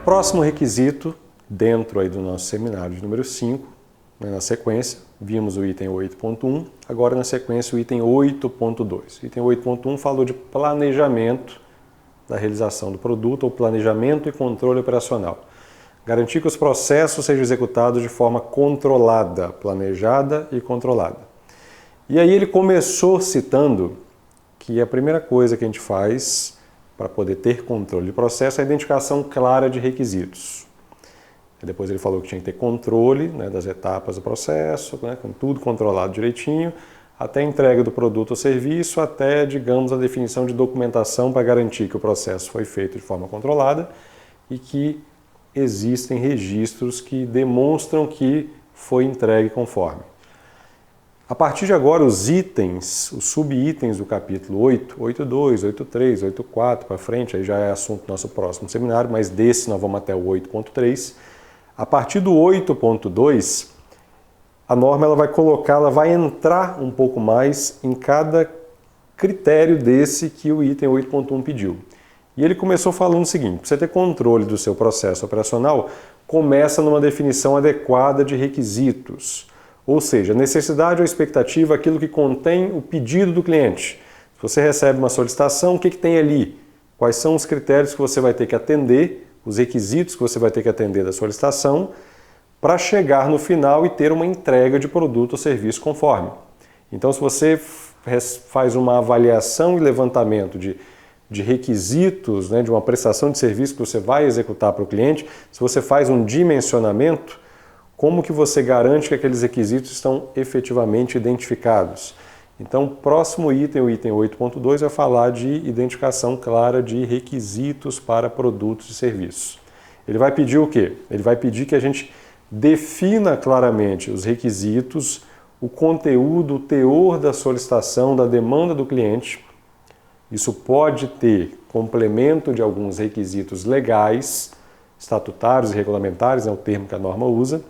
Próximo requisito, dentro aí do nosso seminário de número 5, na sequência, vimos o item 8.1, agora na sequência o item 8.2. O item 8.1 falou de planejamento da realização do produto, ou planejamento e controle operacional. Garantir que os processos sejam executados de forma controlada, planejada e controlada. E aí ele começou citando que a primeira coisa que a gente faz para poder ter controle de processo é a identificação clara de requisitos. Depois ele falou que tinha que ter controle, né, das etapas do processo, né, com tudo controlado direitinho, até a entrega do produto ou serviço, até, digamos, a definição de documentação para garantir que o processo foi feito de forma controlada e que existem registros que demonstram que foi entregue conforme. A partir de agora, os itens, os subitens do capítulo 8, 8.2, 8.3, 8.4 para frente, aí já é assunto do nosso próximo seminário, mas desse nós vamos até o 8.3. A partir do 8.2, a norma ela vai entrar um pouco mais em cada critério desse que o item 8.1 pediu. E ele começou falando o seguinte: para você ter controle do seu processo operacional, começa numa definição adequada de requisitos. Ou seja, necessidade ou expectativa, aquilo que contém o pedido do cliente. Se você recebe uma solicitação, o que tem ali? Quais são os critérios que você vai ter que atender, os requisitos que você vai ter que atender da solicitação, para chegar no final e ter uma entrega de produto ou serviço conforme. Então, se você faz uma avaliação e levantamento de requisitos, né, de uma prestação de serviço que você vai executar para o cliente, se você faz um dimensionamento, como que você garante que aqueles requisitos estão efetivamente identificados? Então, o próximo item, o item 8.2, vai falar de identificação clara de requisitos para produtos e serviços. Ele vai pedir o quê? Ele vai pedir que a gente defina claramente os requisitos, o conteúdo, o teor da solicitação, da demanda do cliente. Isso pode ter complemento de alguns requisitos legais, estatutários e regulamentares, é o termo que a norma usa,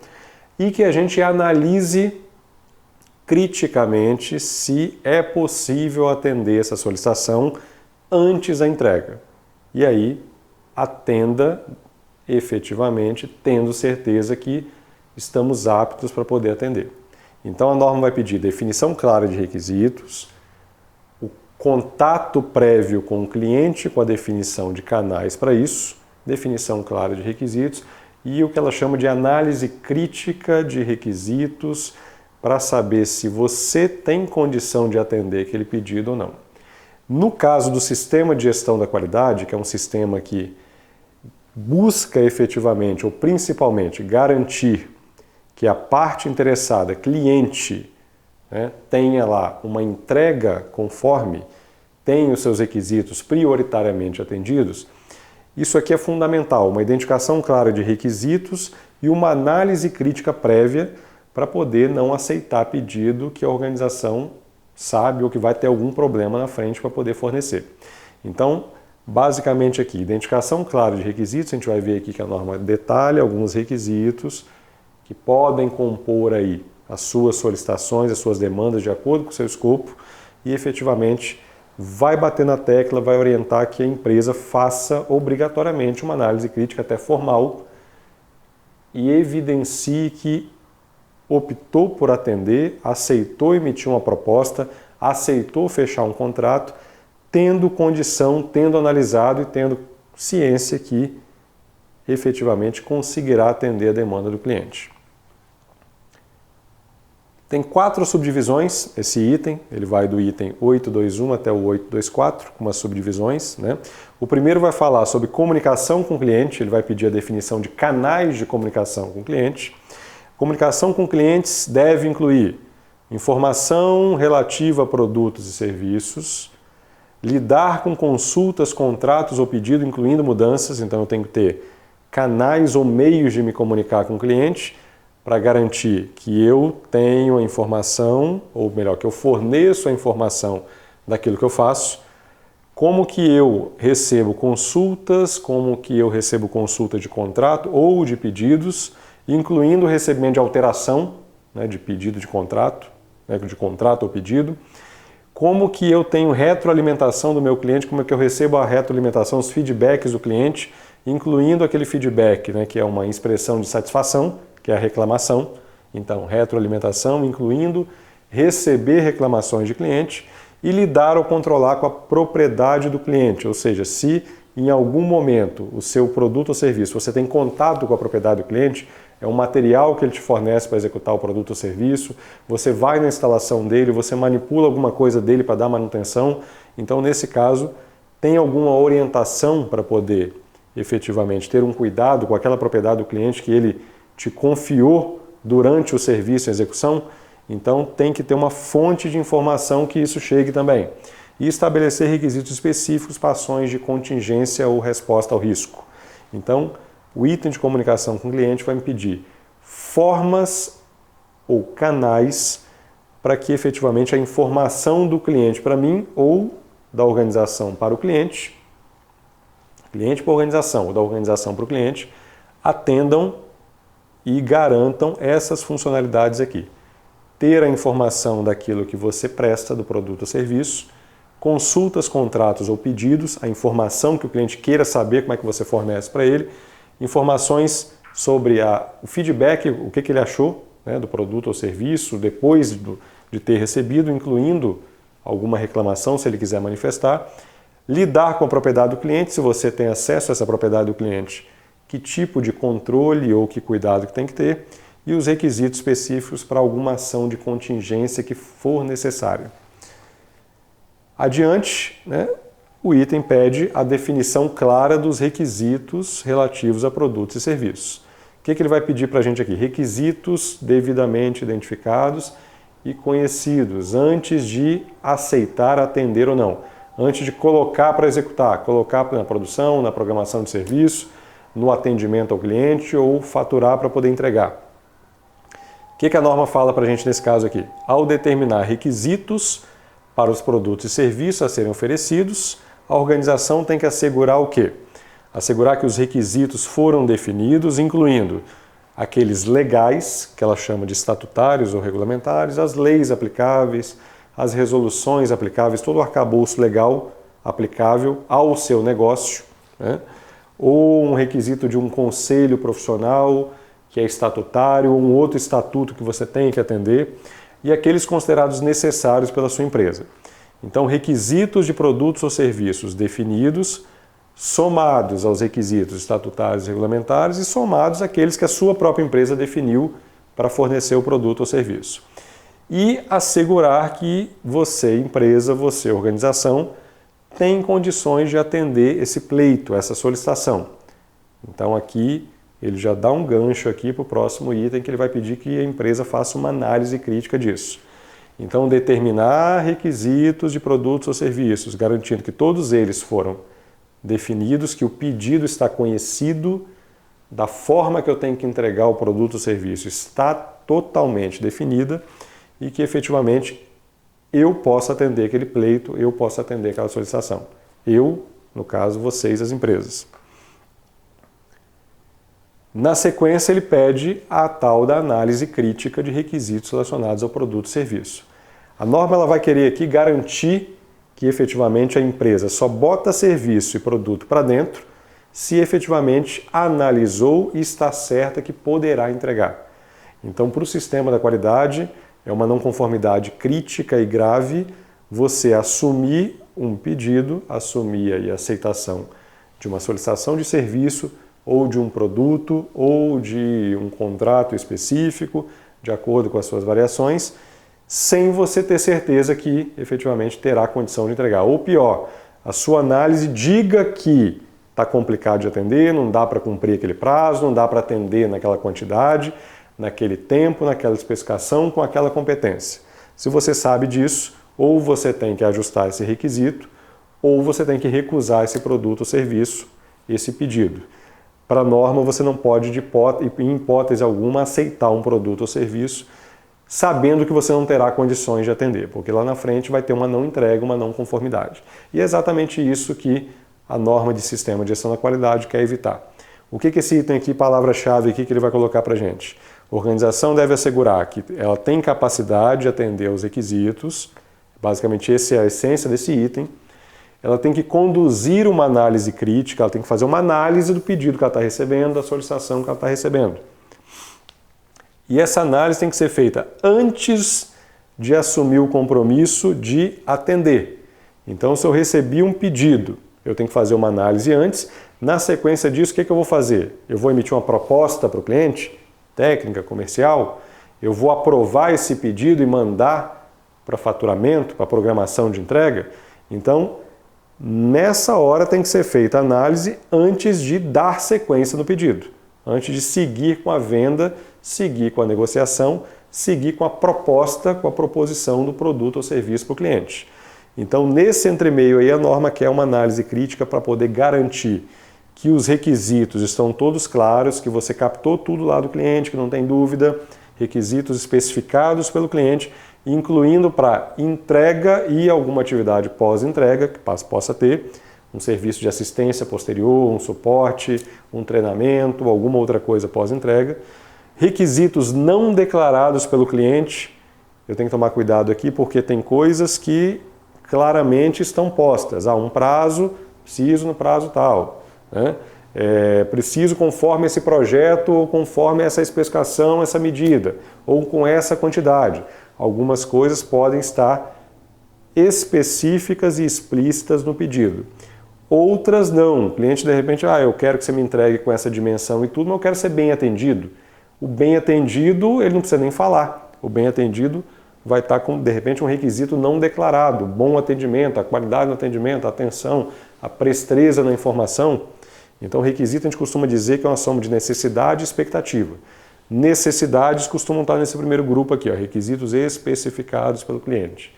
e que a gente analise criticamente se é possível atender essa solicitação antes da entrega. E aí, atenda efetivamente, tendo certeza que estamos aptos para poder atender. Então, a norma vai pedir definição clara de requisitos, o contato prévio com o cliente com a definição de canais para isso, definição clara de requisitos e o que ela chama de análise crítica de requisitos para saber se você tem condição de atender aquele pedido ou não. No caso do sistema de gestão da qualidade, que é um sistema que busca efetivamente ou principalmente garantir que a parte interessada, cliente, né, tenha lá uma entrega conforme, tenha os seus requisitos prioritariamente atendidos, isso aqui é fundamental, uma identificação clara de requisitos e uma análise crítica prévia para poder não aceitar pedido que a organização sabe ou que vai ter algum problema na frente para poder fornecer. Então, basicamente aqui, identificação clara de requisitos, a gente vai ver aqui que a norma detalha alguns requisitos que podem compor aí as suas solicitações, as suas demandas de acordo com o seu escopo e efetivamente vai bater na tecla, vai orientar que a empresa faça obrigatoriamente uma análise crítica até formal e evidencie que optou por atender, aceitou emitir uma proposta, aceitou fechar um contrato, tendo condição, tendo analisado e tendo ciência que efetivamente conseguirá atender a demanda do cliente. Tem 4 subdivisões esse item, ele vai do item 8.2.1 até o 8.2.4, com umas subdivisões, né? O primeiro vai falar sobre comunicação com o cliente, ele vai pedir a definição de canais de comunicação com o cliente. Comunicação com clientes deve incluir informação relativa a produtos e serviços, lidar com consultas, contratos ou pedido, incluindo mudanças, então eu tenho que ter canais ou meios de me comunicar com o cliente para garantir que eu tenho a informação, ou melhor, que eu forneço a informação daquilo que eu faço, como que eu recebo consultas, como que eu recebo consulta de contrato ou de pedidos, incluindo o recebimento de alteração, né, de pedido de contrato, né, de contrato ou pedido, como que eu tenho retroalimentação do meu cliente, como é que eu recebo a retroalimentação, os feedbacks do cliente, incluindo aquele feedback, né, que é uma expressão de satisfação, que é a reclamação. Então, retroalimentação, incluindo receber reclamações de cliente e lidar ou controlar com a propriedade do cliente, ou seja, se em algum momento o seu produto ou serviço você tem contato com a propriedade do cliente, é um material que ele te fornece para executar o produto ou serviço, você vai na instalação dele, você manipula alguma coisa dele para dar manutenção, então nesse caso tem alguma orientação para poder efetivamente ter um cuidado com aquela propriedade do cliente que ele te confiou durante o serviço e execução, então tem que ter uma fonte de informação que isso chegue também. E estabelecer requisitos específicos para ações de contingência ou resposta ao risco. Então, o item de comunicação com o cliente vai me pedir formas ou canais para que efetivamente a informação do cliente para mim ou da organização para o cliente para a organização ou da organização para o cliente, atendam e garantam essas funcionalidades aqui. Ter a informação daquilo que você presta do produto ou serviço, consultas, contratos ou pedidos, a informação que o cliente queira saber como é que você fornece para ele, informações sobre o feedback, o que ele achou, né, do produto ou serviço depois de ter recebido, incluindo alguma reclamação se ele quiser manifestar, lidar com a propriedade do cliente, se você tem acesso a essa propriedade do cliente, que tipo de controle ou que cuidado que tem que ter, e os requisitos específicos para alguma ação de contingência que for necessária. Adiante, né, o item pede a definição clara dos requisitos relativos a produtos e serviços. O que ele vai pedir para a gente aqui? Requisitos devidamente identificados e conhecidos antes de aceitar, atender ou não. Antes de colocar para executar, colocar na produção, na programação de serviço, no atendimento ao cliente ou faturar para poder entregar. O que a norma fala para a gente nesse caso aqui? Ao determinar requisitos para os produtos e serviços a serem oferecidos, a organização tem que assegurar o quê? Assegurar que os requisitos foram definidos, incluindo aqueles legais, que ela chama de estatutários ou regulamentares, as leis aplicáveis, as resoluções aplicáveis, todo o arcabouço legal aplicável ao seu negócio, né? Ou um requisito de um conselho profissional, que é estatutário, ou um outro estatuto que você tem que atender, e aqueles considerados necessários pela sua empresa. Então, requisitos de produtos ou serviços definidos, somados aos requisitos estatutários e regulamentares e somados àqueles que a sua própria empresa definiu para fornecer o produto ou serviço. E assegurar que você, empresa, você, organização, tem condições de atender esse pleito, essa solicitação. Então aqui ele já dá um gancho aqui para o próximo item que ele vai pedir que a empresa faça uma análise crítica disso. Então determinar requisitos de produtos ou serviços, garantindo que todos eles foram definidos, que o pedido está conhecido, da forma que eu tenho que entregar o produto ou serviço está totalmente definida e que efetivamente eu posso atender aquele pleito, eu posso atender aquela solicitação. Eu, no caso, vocês, as empresas. Na sequência, ele pede a tal da análise crítica de requisitos relacionados ao produto e serviço. A norma ela vai querer aqui garantir que efetivamente a empresa só bota serviço e produto para dentro se efetivamente analisou e está certa que poderá entregar. Então, para o sistema da qualidade, é uma não conformidade crítica e grave você assumir um pedido, assumir a aceitação de uma solicitação de serviço ou de um produto ou de um contrato específico, de acordo com as suas variações, sem você ter certeza que efetivamente terá condição de entregar. Ou pior, a sua análise diga que está complicado de atender, não dá para cumprir aquele prazo, não dá para atender naquela quantidade, naquele tempo, naquela especificação, com aquela competência. Se você sabe disso, ou você tem que ajustar esse requisito, ou você tem que recusar esse produto ou serviço, esse pedido. Para a norma, você não pode, em hipótese alguma, aceitar um produto ou serviço sabendo que você não terá condições de atender, porque lá na frente vai ter uma não entrega, uma não conformidade. E é exatamente isso que a norma de sistema de gestão da qualidade quer evitar. O que esse item aqui, palavra-chave aqui, que ele vai colocar para a gente? A organização deve assegurar que ela tem capacidade de atender aos requisitos, basicamente essa é a essência desse item. ela tem que conduzir uma análise crítica, ela tem que fazer uma análise do pedido que ela está recebendo, da solicitação que ela está recebendo. E essa análise tem que ser feita antes de assumir o compromisso de atender. Então, se eu recebi um pedido, eu tenho que fazer uma análise antes. Na sequência disso, o que eu vou fazer? Eu vou emitir uma proposta para o cliente, técnica, comercial. Eu vou aprovar esse pedido e mandar para faturamento, para programação de entrega. Então, nessa hora tem que ser feita a análise antes de dar sequência no pedido, antes de seguir com a venda, seguir com a negociação, seguir com a proposta, com a proposição do produto ou serviço para o cliente. Então, nesse entremeio aí, a norma quer uma análise crítica para poder garantir que os requisitos estão todos claros, que você captou tudo lá do cliente, que não tem dúvida, requisitos especificados pelo cliente, incluindo para entrega e alguma atividade pós-entrega, que possa ter, um serviço de assistência posterior, um suporte, um treinamento, alguma outra coisa pós-entrega. Requisitos não declarados pelo cliente, eu tenho que tomar cuidado aqui porque tem coisas que claramente estão postas. Um prazo, preciso no prazo tal, né? Preciso conforme esse projeto, ou conforme essa especificação, essa medida, ou com essa quantidade. Algumas coisas podem estar específicas e explícitas no pedido. Outras não. O cliente de repente, eu quero que você me entregue com essa dimensão e tudo, mas eu quero ser bem atendido. O bem atendido, ele não precisa nem falar. O bem atendido vai estar com, de repente, um requisito não declarado. Bom atendimento, a qualidade do atendimento, a atenção, a presteza na informação. Então, requisito a gente costuma dizer que é uma soma de necessidade e expectativa. Necessidades costumam estar nesse primeiro grupo aqui, requisitos especificados pelo cliente.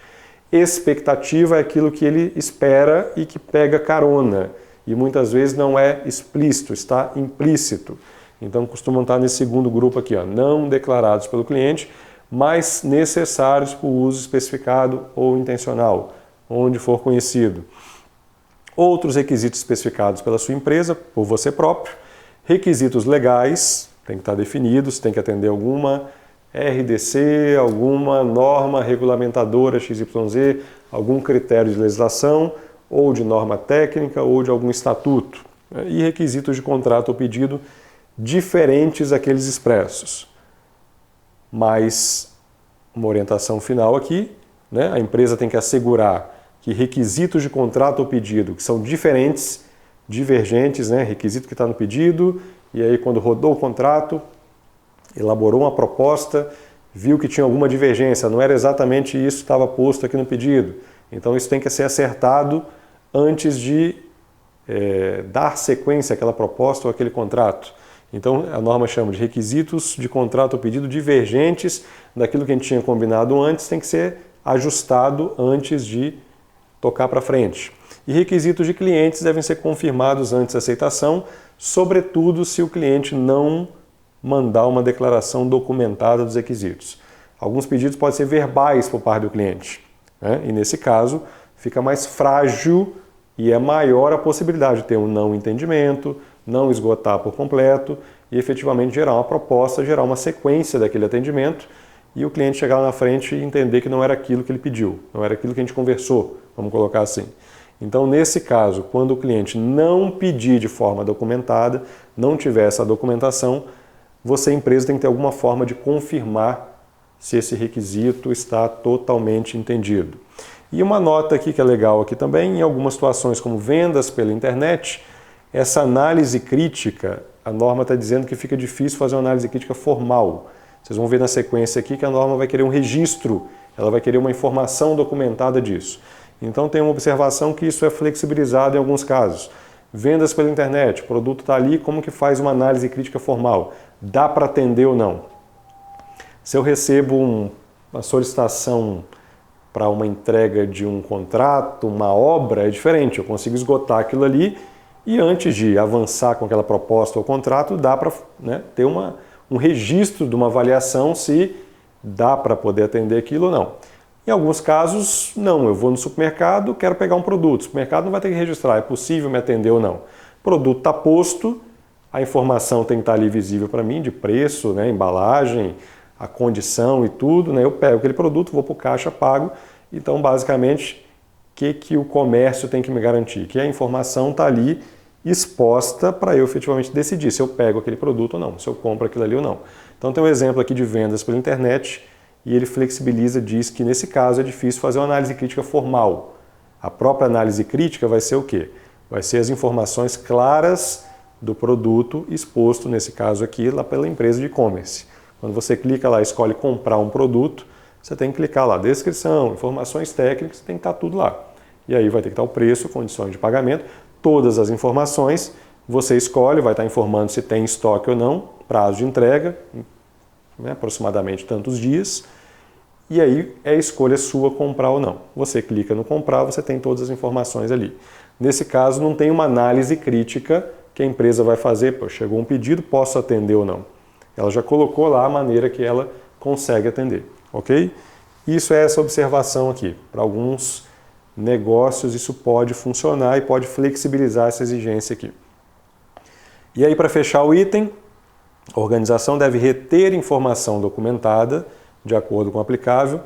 Expectativa é aquilo que ele espera e que pega carona. E muitas vezes não é explícito, está implícito. Então, costumam estar nesse segundo grupo aqui, não declarados pelo cliente, mas necessários para o uso especificado ou intencional, onde for conhecido. Outros requisitos especificados pela sua empresa, por você próprio. Requisitos legais, tem que estar definidos, tem que atender alguma RDC, alguma norma regulamentadora XYZ, algum critério de legislação, ou de norma técnica, ou de algum estatuto. E requisitos de contrato ou pedido diferentes daqueles expressos. Mas uma orientação final aqui, né? A empresa tem que assegurar que requisitos de contrato ou pedido que são diferentes, divergentes, né? Requisito que está no pedido, e aí quando rodou o contrato, elaborou uma proposta, viu que tinha alguma divergência, não era exatamente isso que estava posto aqui no pedido. Então isso tem que ser acertado antes de dar sequência àquela proposta ou àquele contrato. Então a norma chama de requisitos de contrato ou pedido divergentes daquilo que a gente tinha combinado antes, tem que ser ajustado antes de tocar para frente. E requisitos de clientes devem ser confirmados antes da aceitação, sobretudo se o cliente não mandar uma declaração documentada dos requisitos. Alguns pedidos podem ser verbais por parte do cliente, né? E nesse caso fica mais frágil e é maior a possibilidade de ter um não entendimento, não esgotar por completo e efetivamente gerar uma proposta, gerar uma sequência daquele atendimento e o cliente chegar lá na frente e entender que não era aquilo que ele pediu, não era aquilo que a gente conversou, vamos colocar assim. Então, nesse caso, quando o cliente não pedir de forma documentada, não tiver essa documentação, você, empresa, tem que ter alguma forma de confirmar se esse requisito está totalmente entendido. E uma nota aqui que é legal aqui também, em algumas situações como vendas pela internet, essa análise crítica, a norma está dizendo que fica difícil fazer uma análise crítica formal. Vocês vão ver na sequência aqui que a norma vai querer um registro, ela vai querer uma informação documentada disso. Então tem uma observação que isso é flexibilizado em alguns casos. Vendas pela internet, o produto está ali, como que faz uma análise crítica formal? Dá para atender ou não? Se eu recebo uma solicitação para uma entrega de um contrato, uma obra, é diferente, eu consigo esgotar aquilo ali e antes de avançar com aquela proposta ou contrato, dá para, né, ter um registro de uma avaliação se dá para poder atender aquilo ou não. Em alguns casos, não. Eu vou no supermercado, quero pegar um produto. O supermercado não vai ter que registrar, é possível me atender ou não. O produto está posto, a informação tem que estar ali visível para mim, de preço, né, embalagem, a condição e tudo. Né, eu pego aquele produto, vou para o caixa, pago. Então, basicamente, que o comércio tem que me garantir? Que a informação está ali exposta para eu efetivamente decidir se eu pego aquele produto ou não, se eu compro aquilo ali ou não. Então tem um exemplo aqui de vendas pela internet e ele flexibiliza, diz que nesse caso é difícil fazer uma análise crítica formal. A própria análise crítica vai ser o quê? Vai ser as informações claras do produto exposto, nesse caso aqui, lá pela empresa de e-commerce. Quando você clica lá e escolhe comprar um produto, você tem que clicar lá, descrição, informações técnicas, tem que estar tudo lá. E aí vai ter que estar o preço, condições de pagamento, todas as informações, você escolhe, vai estar informando se tem estoque ou não, prazo de entrega, né, aproximadamente tantos dias, e aí é escolha sua comprar ou não. Você clica no comprar, você tem todas as informações ali. Nesse caso, não tem uma análise crítica que a empresa vai fazer, pô, chegou um pedido, posso atender ou não. Ela já colocou lá a maneira que ela consegue atender, ok? Isso é essa observação aqui. Para alguns negócios isso pode funcionar e pode flexibilizar essa exigência aqui. E aí, para fechar o item, a organização deve reter informação documentada de acordo com o aplicável,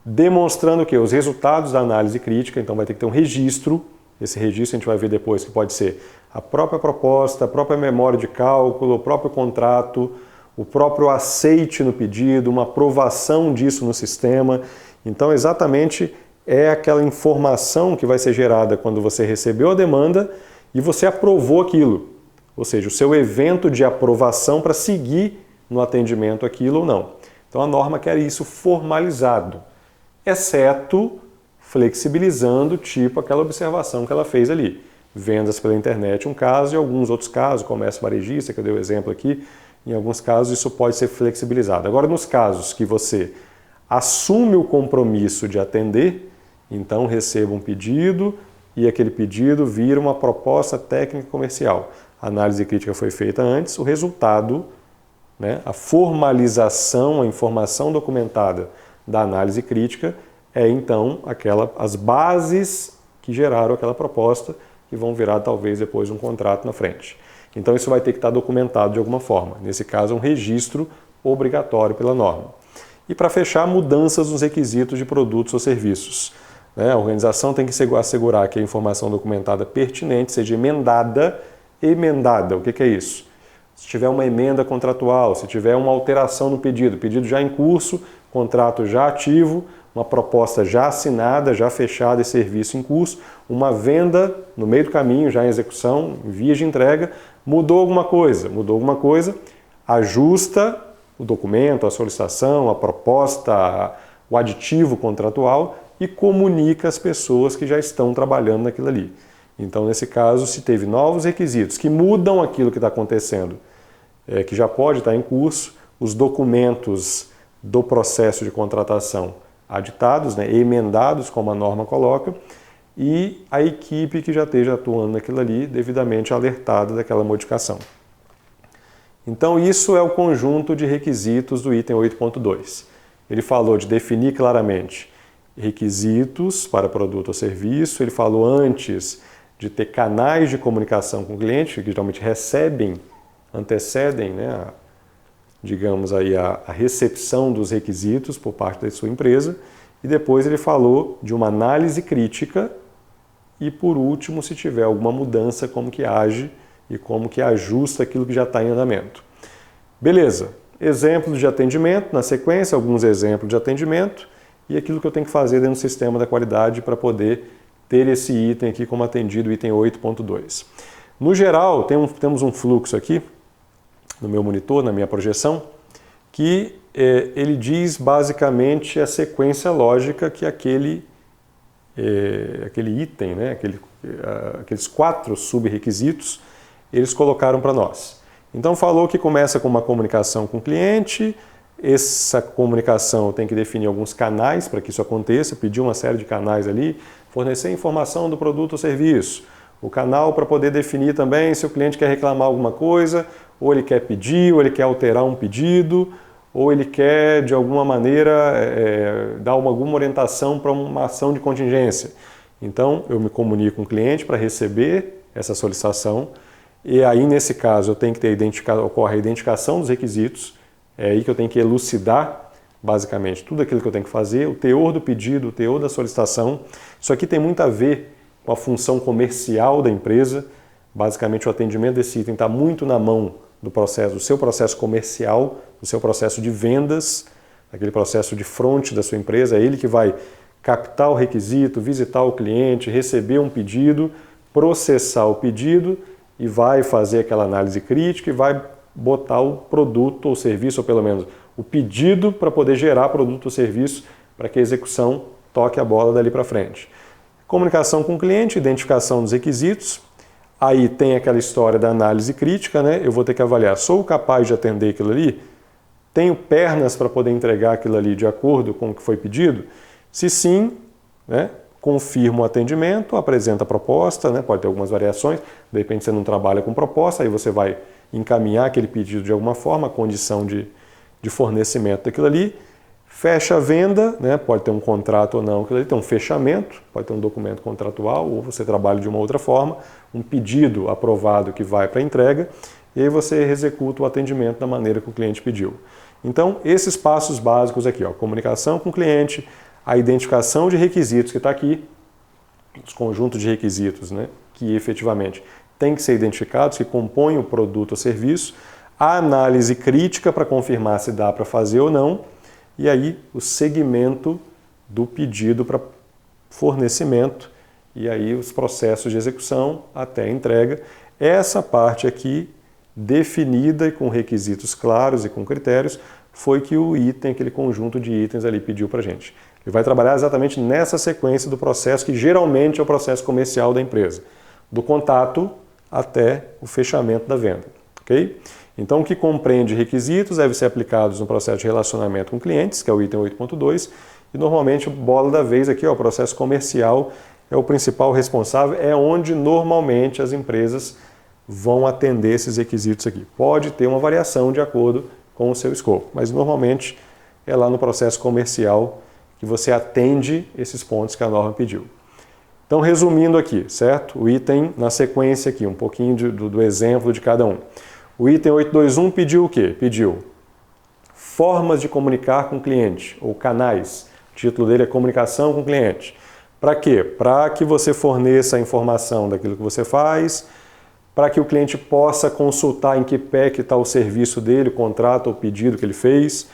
demonstrando que os resultados da análise crítica, então vai ter que ter um registro. Esse registro a gente vai ver depois que pode ser a própria proposta, a própria memória de cálculo, o próprio contrato, o próprio aceite no pedido, uma aprovação disso no sistema. Então, exatamente é aquela informação que vai ser gerada quando você recebeu a demanda e você aprovou aquilo. Ou seja, o seu evento de aprovação para seguir no atendimento aquilo ou não. Então, a norma quer isso formalizado, exceto flexibilizando, tipo aquela observação que ela fez ali. Vendas pela internet, um caso, e alguns outros casos, comércio varejista, que eu dei o exemplo aqui, em alguns casos isso pode ser flexibilizado. Agora, nos casos que você assume o compromisso de atender, então receba um pedido e aquele pedido vira uma proposta técnica comercial. A análise crítica foi feita antes, o resultado, né, a formalização, a informação documentada da análise crítica é então as bases que geraram aquela proposta que vão virar talvez depois um contrato na frente. Então isso vai ter que estar documentado de alguma forma. Nesse caso, um registro obrigatório pela norma. E para fechar, mudanças nos requisitos de produtos ou serviços. A organização tem que assegurar que a informação documentada pertinente seja emendada. O que é isso? Se tiver uma emenda contratual, se tiver uma alteração no pedido, pedido já em curso, contrato já ativo, uma proposta já assinada, já fechada e serviço em curso, uma venda no meio do caminho, já em execução, em vias de entrega, mudou alguma coisa, ajusta o documento, a solicitação, a proposta, o aditivo contratual e comunica às pessoas que já estão trabalhando naquilo ali. Então, nesse caso, se teve novos requisitos que mudam aquilo que está acontecendo, que já pode estar em curso, os documentos do processo de contratação aditados, emendados, como a norma coloca, e a equipe que já esteja atuando naquilo ali, devidamente alertada daquela modificação. Então, isso é o conjunto de requisitos do item 8.2. Ele falou de definir claramente requisitos para produto ou serviço, ele falou antes de ter canais de comunicação com o cliente, que geralmente antecedem, digamos aí, a recepção dos requisitos por parte da sua empresa, e depois ele falou de uma análise crítica e, por último, se tiver alguma mudança, como que age e como que ajusta aquilo que já está em andamento. Beleza, exemplos de atendimento, na sequência, alguns exemplos de atendimento e aquilo que eu tenho que fazer dentro do sistema da qualidade para poder ter esse item aqui como atendido, item 8.2. No geral, temos um fluxo aqui no meu monitor, na minha projeção, que ele diz basicamente a sequência lógica que aquele item, aqueles 4 sub-requisitos, eles colocaram para nós. Então falou que começa com uma comunicação com o cliente, essa comunicação tem que definir alguns canais para que isso aconteça, pedir uma série de canais ali, fornecer informação do produto ou serviço, o canal para poder definir também se o cliente quer reclamar alguma coisa, ou ele quer pedir, ou ele quer alterar um pedido, ou ele quer, de alguma maneira, dar alguma orientação para uma ação de contingência. Então, eu me comunico com o cliente para receber essa solicitação, e aí, nesse caso, eu tenho que ocorre a identificação dos requisitos, é aí que eu tenho que elucidar basicamente, tudo aquilo que eu tenho que fazer, o teor do pedido, o teor da solicitação. Isso aqui tem muito a ver com a função comercial da empresa. Basicamente, o atendimento desse item está muito na mão do processo, do seu processo comercial, do seu processo de vendas, aquele processo de front da sua empresa. É ele que vai captar o requisito, visitar o cliente, receber um pedido, processar o pedido e vai fazer aquela análise crítica e vai botar o produto ou serviço, ou pelo menos o pedido para poder gerar produto ou serviço para que a execução toque a bola dali para frente. Comunicação com o cliente, identificação dos requisitos. Aí tem aquela história da análise crítica, né? Eu vou ter que avaliar, sou capaz de atender aquilo ali? Tenho pernas para poder entregar aquilo ali de acordo com o que foi pedido? Se sim, né, confirma o atendimento, apresenta a proposta, né, pode ter algumas variações, de repente você não trabalha com proposta, aí você vai encaminhar aquele pedido de alguma forma, a condição de fornecimento daquilo ali, fecha a venda, né, pode ter um contrato ou não, aquilo ali tem um fechamento, pode ter um documento contratual, ou você trabalha de uma outra forma, um pedido aprovado que vai para entrega, e aí você executa o atendimento da maneira que o cliente pediu. Então, esses passos básicos aqui, ó, comunicação com o cliente, a identificação de requisitos que está aqui, os conjuntos de requisitos, né, que efetivamente têm que ser identificados, que compõem o produto ou serviço, a análise crítica para confirmar se dá para fazer ou não, e aí o segmento do pedido para fornecimento, e aí os processos de execução até a entrega. Essa parte aqui, definida e com requisitos claros e com critérios, foi que o item, aquele conjunto de itens ali pediu para a gente. Ele vai trabalhar exatamente nessa sequência do processo, que geralmente é o processo comercial da empresa, do contato até o fechamento da venda. Ok? Então, o que compreende requisitos deve ser aplicados no processo de relacionamento com clientes, que é o item 8.2, e normalmente a bola da vez aqui, ó, o processo comercial é o principal responsável, é onde normalmente as empresas vão atender esses requisitos aqui. Pode ter uma variação de acordo com o seu escopo, mas normalmente é lá no processo comercial que você atende esses pontos que a norma pediu. Então, resumindo aqui, certo? O item na sequência aqui, um pouquinho do exemplo de cada um. O item 821 pediu o quê? Pediu formas de comunicar com o cliente, ou canais. O título dele é comunicação com o cliente. Para quê? Para que você forneça a informação daquilo que você faz, para que o cliente possa consultar em que pé que está o serviço dele, o contrato ou pedido que ele fez,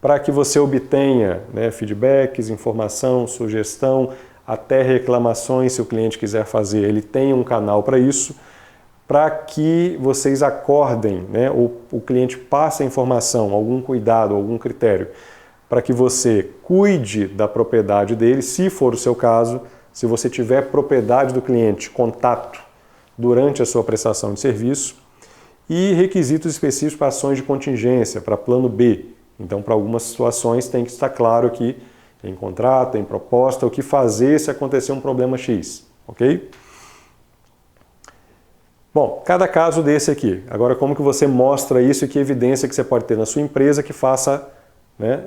para que você obtenha, né, feedbacks, informação, sugestão, até reclamações, se o cliente quiser fazer, ele tem um canal para isso, para que vocês acordem, né, o cliente passe a informação, algum cuidado, algum critério, para que você cuide da propriedade dele, se for o seu caso, se você tiver propriedade do cliente, contato durante a sua prestação de serviço, e requisitos específicos para ações de contingência, para plano B. Então, para algumas situações tem que estar claro aqui, em contrato, em proposta, o que fazer se acontecer um problema X, ok? Bom, cada caso desse aqui. Agora, como que você mostra isso e que evidência que você pode ter na sua empresa que faça, né,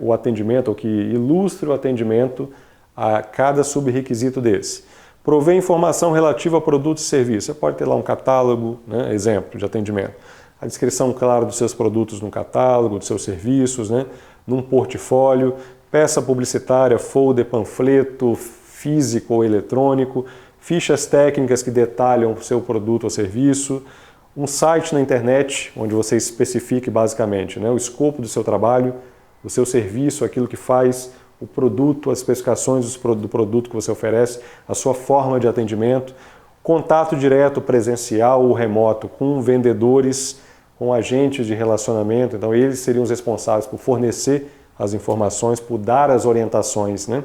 o atendimento, ou que ilustre o atendimento a cada subrequisito desse? Prover informação relativa a produtos e serviços. Você pode ter lá um catálogo, né, exemplo de atendimento. A descrição clara dos seus produtos no catálogo, dos seus serviços, né, num portfólio, peça publicitária, folder, panfleto, físico ou eletrônico, fichas técnicas que detalham o seu produto ou serviço, um site na internet onde você especifique basicamente, né, o escopo do seu trabalho, o seu serviço, aquilo que faz, o produto, as especificações do produto que você oferece, a sua forma de atendimento, contato direto, presencial ou remoto com vendedores, com agentes de relacionamento. Então eles seriam os responsáveis por fornecer as informações, por dar as orientações, né,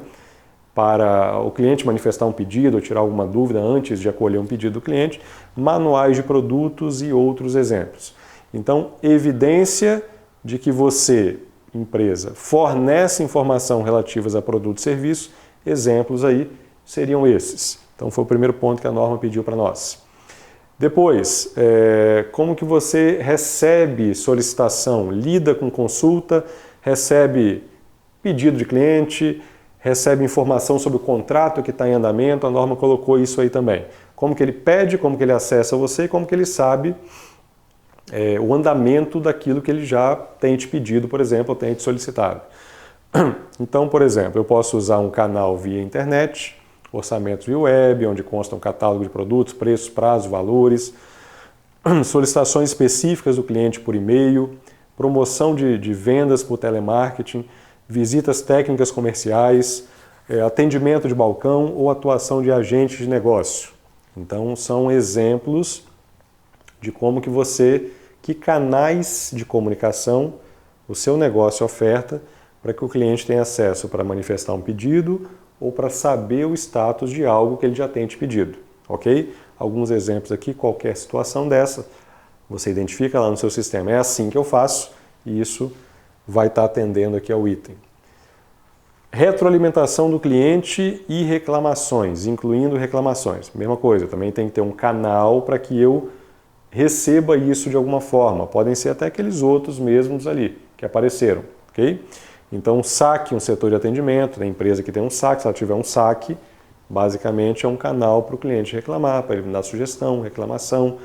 para o cliente manifestar um pedido ou tirar alguma dúvida antes de acolher um pedido do cliente, manuais de produtos e outros exemplos. Então, evidência de que você, empresa, fornece informação relativas a produtos e serviços, exemplos aí seriam esses. Então, foi o primeiro ponto que a norma pediu para nós. Depois, como que você recebe solicitação, lida com consulta, recebe pedido de cliente, recebe informação sobre o contrato que está em andamento, a norma colocou isso aí também. Como que ele pede, como que ele acessa você, como que ele sabe o andamento daquilo que ele já tem te pedido, por exemplo, ou tem te solicitado. Então, por exemplo, eu posso usar um canal via internet, orçamentos via web, onde consta um catálogo de produtos, preços, prazos, valores, solicitações específicas do cliente por e-mail, promoção de vendas por telemarketing, visitas técnicas comerciais, atendimento de balcão ou atuação de agente de negócio. Então, são exemplos de como que canais de comunicação o seu negócio oferta para que o cliente tenha acesso para manifestar um pedido ou para saber o status de algo que ele já tem te pedido, ok? Alguns exemplos aqui, qualquer situação dessa, você identifica lá no seu sistema, é assim que eu faço, e isso vai estar atendendo aqui ao item. Retroalimentação do cliente e reclamações, incluindo reclamações. Mesma coisa, também tem que ter um canal para que eu receba isso de alguma forma. Podem ser até aqueles outros mesmos ali que apareceram, ok? Então, saque, um setor de atendimento, da empresa que tem um saque, se ela tiver um saque, basicamente é um canal para o cliente reclamar, para ele me dar sugestão, reclamação,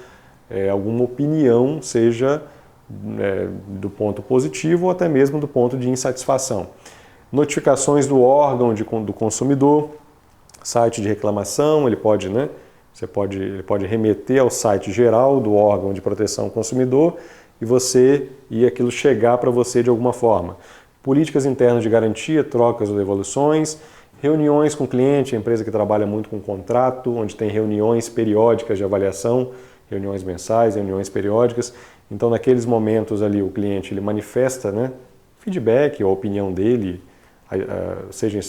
alguma opinião, seja do ponto positivo ou até mesmo do ponto de insatisfação. Notificações do órgão do consumidor, site de reclamação, ele pode remeter ao site geral do órgão de proteção ao consumidor e aquilo chegar para você de alguma forma. Políticas internas de garantia, trocas ou devoluções, reuniões com o cliente, a empresa que trabalha muito com contrato, onde tem reuniões periódicas de avaliação, reuniões mensais, reuniões periódicas. Então, naqueles momentos ali, o cliente ele manifesta feedback ou a opinião dele, seja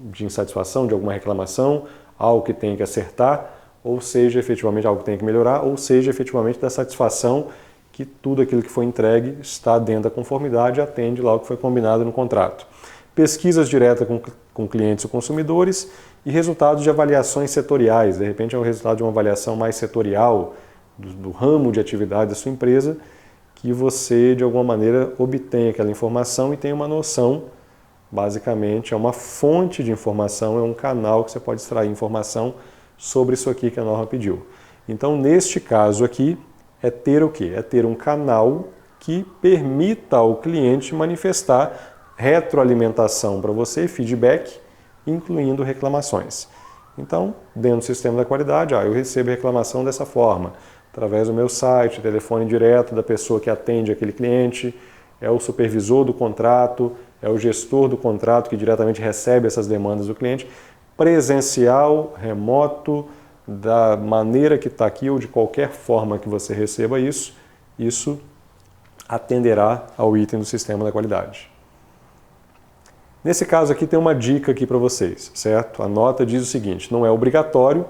de insatisfação, de alguma reclamação, algo que tem que acertar, ou seja, efetivamente algo que tem que melhorar, ou seja, efetivamente da satisfação que tudo aquilo que foi entregue está dentro da conformidade e atende lá o que foi combinado no contrato. Pesquisas diretas com clientes e consumidores e resultados de avaliações setoriais. De repente é o resultado de uma avaliação mais setorial do ramo de atividade da sua empresa, que você de alguma maneira obtém aquela informação e tem uma noção. Basicamente é uma fonte de informação, é um canal que você pode extrair informação sobre isso aqui que a norma pediu. Então, neste caso aqui, é ter o quê? É ter um canal que permita ao cliente manifestar retroalimentação para você, feedback, incluindo reclamações. Então, dentro do sistema da qualidade, eu recebo reclamação dessa forma, através do meu site, telefone direto da pessoa que atende aquele cliente, é o supervisor do contrato, é o gestor do contrato que diretamente recebe essas demandas do cliente, presencial, remoto, da maneira que está aqui ou de qualquer forma que você receba isso atenderá ao item do sistema da qualidade. Nesse caso aqui tem uma dica aqui para vocês, certo? A nota diz o seguinte, não é obrigatório,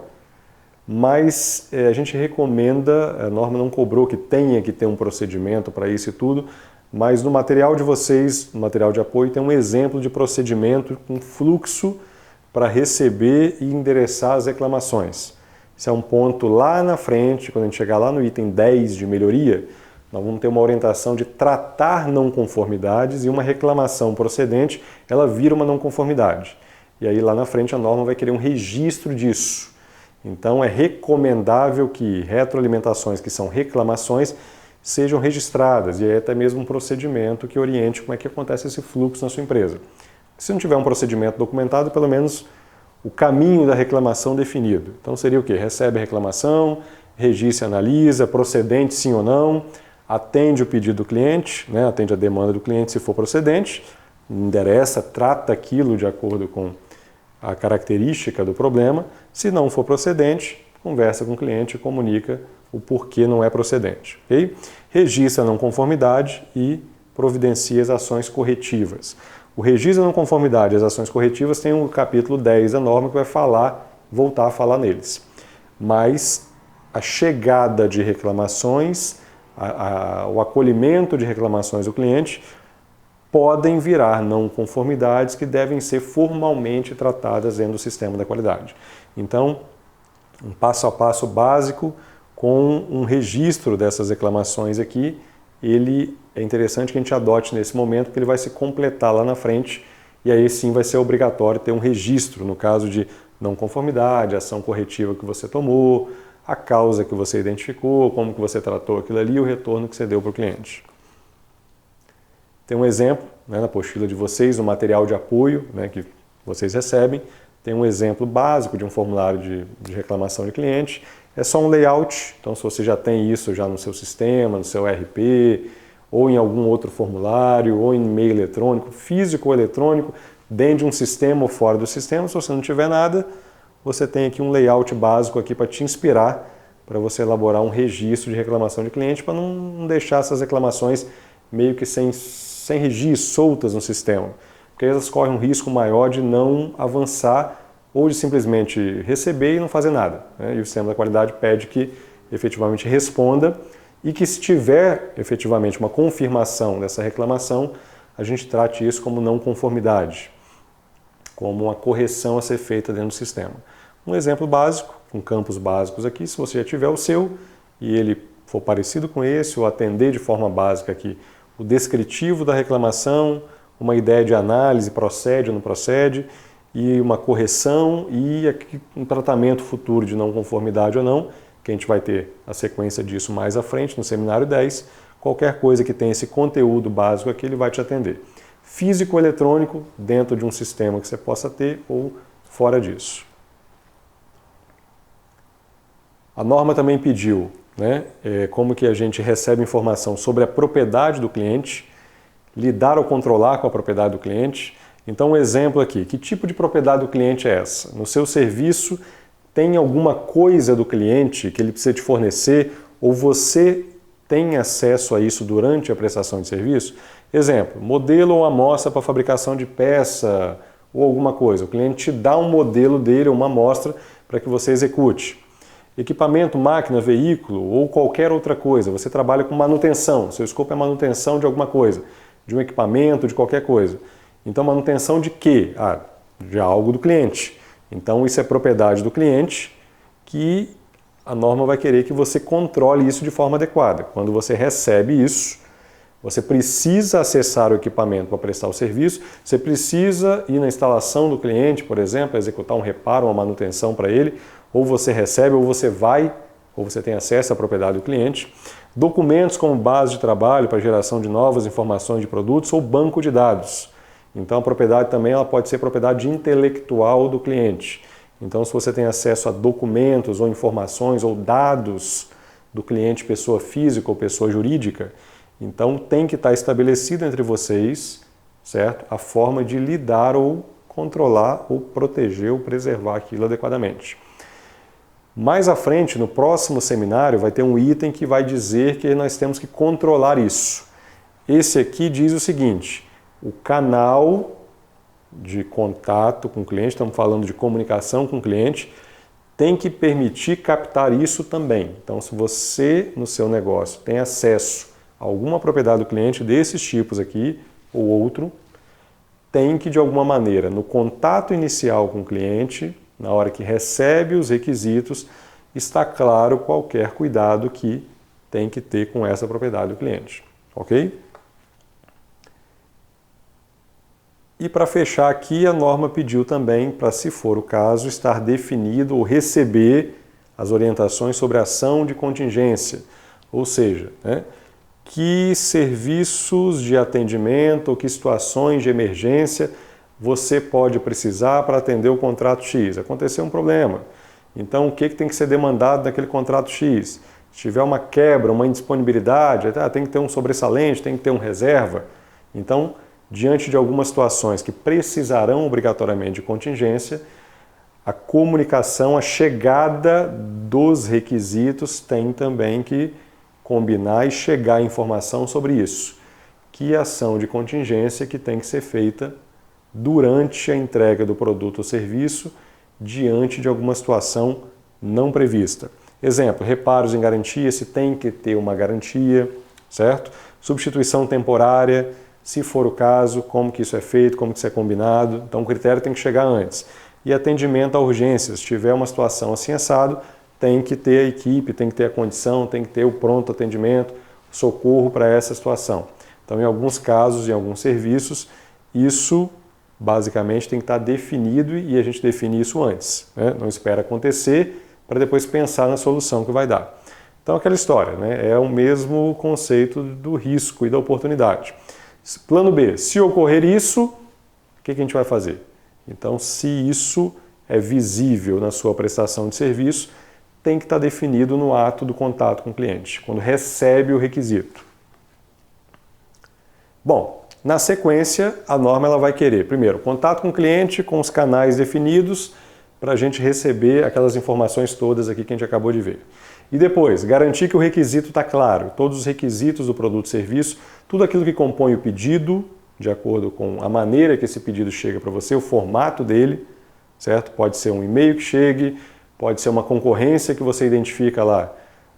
mas a gente recomenda, a norma não cobrou que tenha que ter um procedimento para isso e tudo, mas no material de vocês, no material de apoio, tem um exemplo de procedimento com fluxo para receber e endereçar as reclamações. Esse é um ponto lá na frente, quando a gente chegar lá no item 10 de melhoria, nós vamos ter uma orientação de tratar não conformidades e uma reclamação procedente, ela vira uma não conformidade. E aí lá na frente a norma vai querer um registro disso. Então é recomendável que retroalimentações que são reclamações sejam registradas e aí até mesmo um procedimento que oriente como é que acontece esse fluxo na sua empresa. Se não tiver um procedimento documentado, pelo menos o caminho da reclamação definido. Então seria o quê? Recebe a reclamação, registra e analisa, procedente sim ou não, atende o pedido do cliente, atende a demanda do cliente se for procedente, endereça, trata aquilo de acordo com a característica do problema. Se não for procedente, conversa com o cliente e comunica o porquê não é procedente. Okay? Registra a não conformidade e providencia as ações corretivas. O registro da não conformidade e as ações corretivas tem o capítulo 10 da norma que vai voltar a falar neles. Mas a chegada de reclamações, o acolhimento de reclamações do cliente podem virar não conformidades que devem ser formalmente tratadas dentro do sistema da qualidade. Então, um passo a passo básico com um registro dessas reclamações aqui, ele é interessante que a gente adote nesse momento, porque ele vai se completar lá na frente e aí sim vai ser obrigatório ter um registro no caso de não conformidade, ação corretiva que você tomou, a causa que você identificou, como que você tratou aquilo ali e o retorno que você deu para o cliente. Tem um exemplo, né, na apostila de vocês, no material de apoio, né, que vocês recebem, tem um exemplo básico de um formulário de reclamação de cliente. É só um layout, então se você já tem isso já no seu sistema, no seu ERP, ou em algum outro formulário, ou em e-mail eletrônico, físico ou eletrônico, dentro de um sistema ou fora do sistema, se você não tiver nada, você tem aqui um layout básico aqui para te inspirar, para você elaborar um registro de reclamação de cliente, para não deixar essas reclamações meio que sem registro, soltas no sistema, porque elas correm um risco maior de não avançar ou de simplesmente receber e não fazer nada, né? E o sistema da qualidade pede que efetivamente responda e que se tiver efetivamente uma confirmação dessa reclamação, a gente trate isso como não conformidade, como uma correção a ser feita dentro do sistema. Um exemplo básico, com campos básicos aqui, se você já tiver o seu e ele for parecido com esse, ou atender de forma básica aqui o descritivo da reclamação, uma ideia de análise, procede ou não procede, e uma correção e aqui um tratamento futuro de não conformidade ou não, que a gente vai ter a sequência disso mais à frente no seminário 10, qualquer coisa que tenha esse conteúdo básico aqui, ele vai te atender. Físico ou eletrônico, dentro de um sistema que você possa ter ou fora disso. A norma também pediu, né, como que a gente recebe informação sobre a propriedade do cliente, lidar ou controlar com a propriedade do cliente. Então, um exemplo aqui, que tipo de propriedade do cliente é essa? No seu serviço, tem alguma coisa do cliente que ele precisa te fornecer ou você tem acesso a isso durante a prestação de serviço? Exemplo, modelo ou amostra para fabricação de peça ou alguma coisa. O cliente te dá um modelo dele, uma amostra para que você execute. Equipamento, máquina, veículo ou qualquer outra coisa. Você trabalha com manutenção, seu escopo é manutenção de alguma coisa, de um equipamento, de qualquer coisa. Então, manutenção de quê? De algo do cliente. Então, isso é propriedade do cliente que a norma vai querer que você controle isso de forma adequada. Quando você recebe isso, você precisa acessar o equipamento para prestar o serviço, você precisa ir na instalação do cliente, por exemplo, executar um reparo, uma manutenção para ele, ou você recebe, ou você vai, ou você tem acesso à propriedade do cliente. Documentos como base de trabalho para geração de novas informações de produtos ou banco de dados. Então a propriedade também ela pode ser propriedade intelectual do cliente. Então se você tem acesso a documentos ou informações ou dados do cliente, pessoa física ou pessoa jurídica, então tem que estar estabelecido entre vocês, certo? A forma de lidar ou controlar ou proteger ou preservar aquilo adequadamente. Mais à frente, no próximo seminário, vai ter um item que vai dizer que nós temos que controlar isso. Esse aqui diz o seguinte: o canal de contato com o cliente, estamos falando de comunicação com o cliente, tem que permitir captar isso também. Então, se você, no seu negócio, tem acesso a alguma propriedade do cliente desses tipos aqui, ou outro, tem que, de alguma maneira, no contato inicial com o cliente, na hora que recebe os requisitos, está claro qualquer cuidado que tem que ter com essa propriedade do cliente. Ok? E para fechar aqui, a norma pediu também, para, se for o caso, estar definido ou receber as orientações sobre ação de contingência. Ou seja, né, que serviços de atendimento ou que situações de emergência você pode precisar para atender o contrato X. Aconteceu um problema. Então, o que tem que ser demandado naquele contrato X? Se tiver uma quebra, uma indisponibilidade, tem que ter um sobressalente, tem que ter um reserva. Então, diante de algumas situações que precisarão obrigatoriamente de contingência, a comunicação, a chegada dos requisitos tem também que combinar e chegar a informação sobre isso. Que ação de contingência que tem que ser feita durante a entrega do produto ou serviço diante de alguma situação não prevista. Exemplo, reparos em garantia, se tem que ter uma garantia, certo? Substituição temporária, se for o caso, como que isso é feito, como que isso é combinado. Então o critério tem que chegar antes. E atendimento a urgências, se tiver uma situação assim assado, tem que ter a equipe, tem que ter a condição, tem que ter o pronto atendimento, socorro para essa situação. Então em alguns casos, em alguns serviços, isso basicamente tem que estar definido e a gente define isso antes, né? Não espera acontecer para depois pensar na solução que vai dar. Então, aquela história, né? É o mesmo conceito do risco e da oportunidade. Plano B, se ocorrer isso, o que a gente vai fazer? Então, se isso é visível na sua prestação de serviço, tem que estar definido no ato do contato com o cliente, quando recebe o requisito. Bom, na sequência, a norma ela vai querer, primeiro, contato com o cliente, com os canais definidos, para a gente receber aquelas informações todas aqui que a gente acabou de ver. E depois, garantir que o requisito está claro, todos os requisitos do produto e serviço, tudo aquilo que compõe o pedido, de acordo com a maneira que esse pedido chega para você, o formato dele, certo? Pode ser um e-mail que chegue, pode ser uma concorrência que você identifica lá,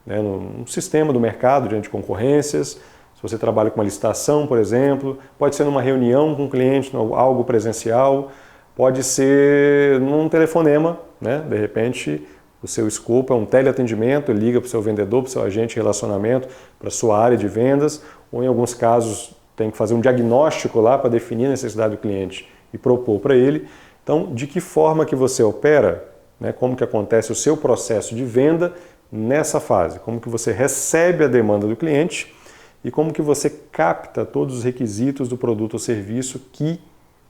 né, no sistema do mercado diante de concorrências. Se você trabalha com uma licitação, por exemplo, pode ser numa reunião com o cliente, algo presencial, pode ser num telefonema, né? De repente o seu escopo é um teleatendimento, ele liga para o seu vendedor, para o seu agente de relacionamento, para a sua área de vendas, ou em alguns casos tem que fazer um diagnóstico lá para definir a necessidade do cliente e propor para ele. Então, de que forma que você opera, né, como que acontece o seu processo de venda nessa fase, como que você recebe a demanda do cliente e como que você capta todos os requisitos do produto ou serviço que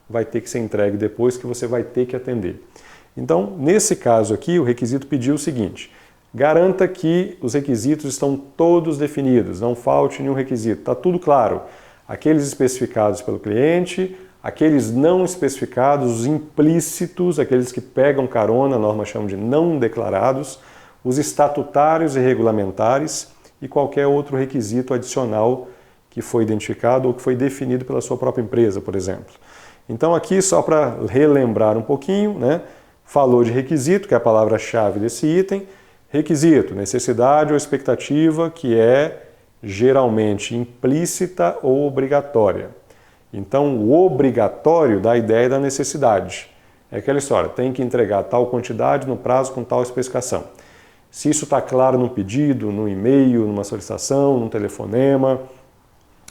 vai ter que ser entregue depois, que você vai ter que atender. Então, nesse caso aqui, o requisito pediu o seguinte: garanta que os requisitos estão todos definidos, não falte nenhum requisito, está tudo claro. Aqueles especificados pelo cliente, aqueles não especificados, os implícitos, aqueles que pegam carona, a norma chama de não declarados, os estatutários e regulamentares e qualquer outro requisito adicional que foi identificado ou que foi definido pela sua própria empresa, por exemplo. Então aqui, só para relembrar um pouquinho, né, falou de requisito, que é a palavra-chave desse item. Requisito, necessidade ou expectativa que é geralmente implícita ou obrigatória. Então, o obrigatório dá a ideia da necessidade. É aquela história, tem que entregar tal quantidade no prazo com tal especificação. Se isso está claro no pedido, no e-mail, numa solicitação, num telefonema,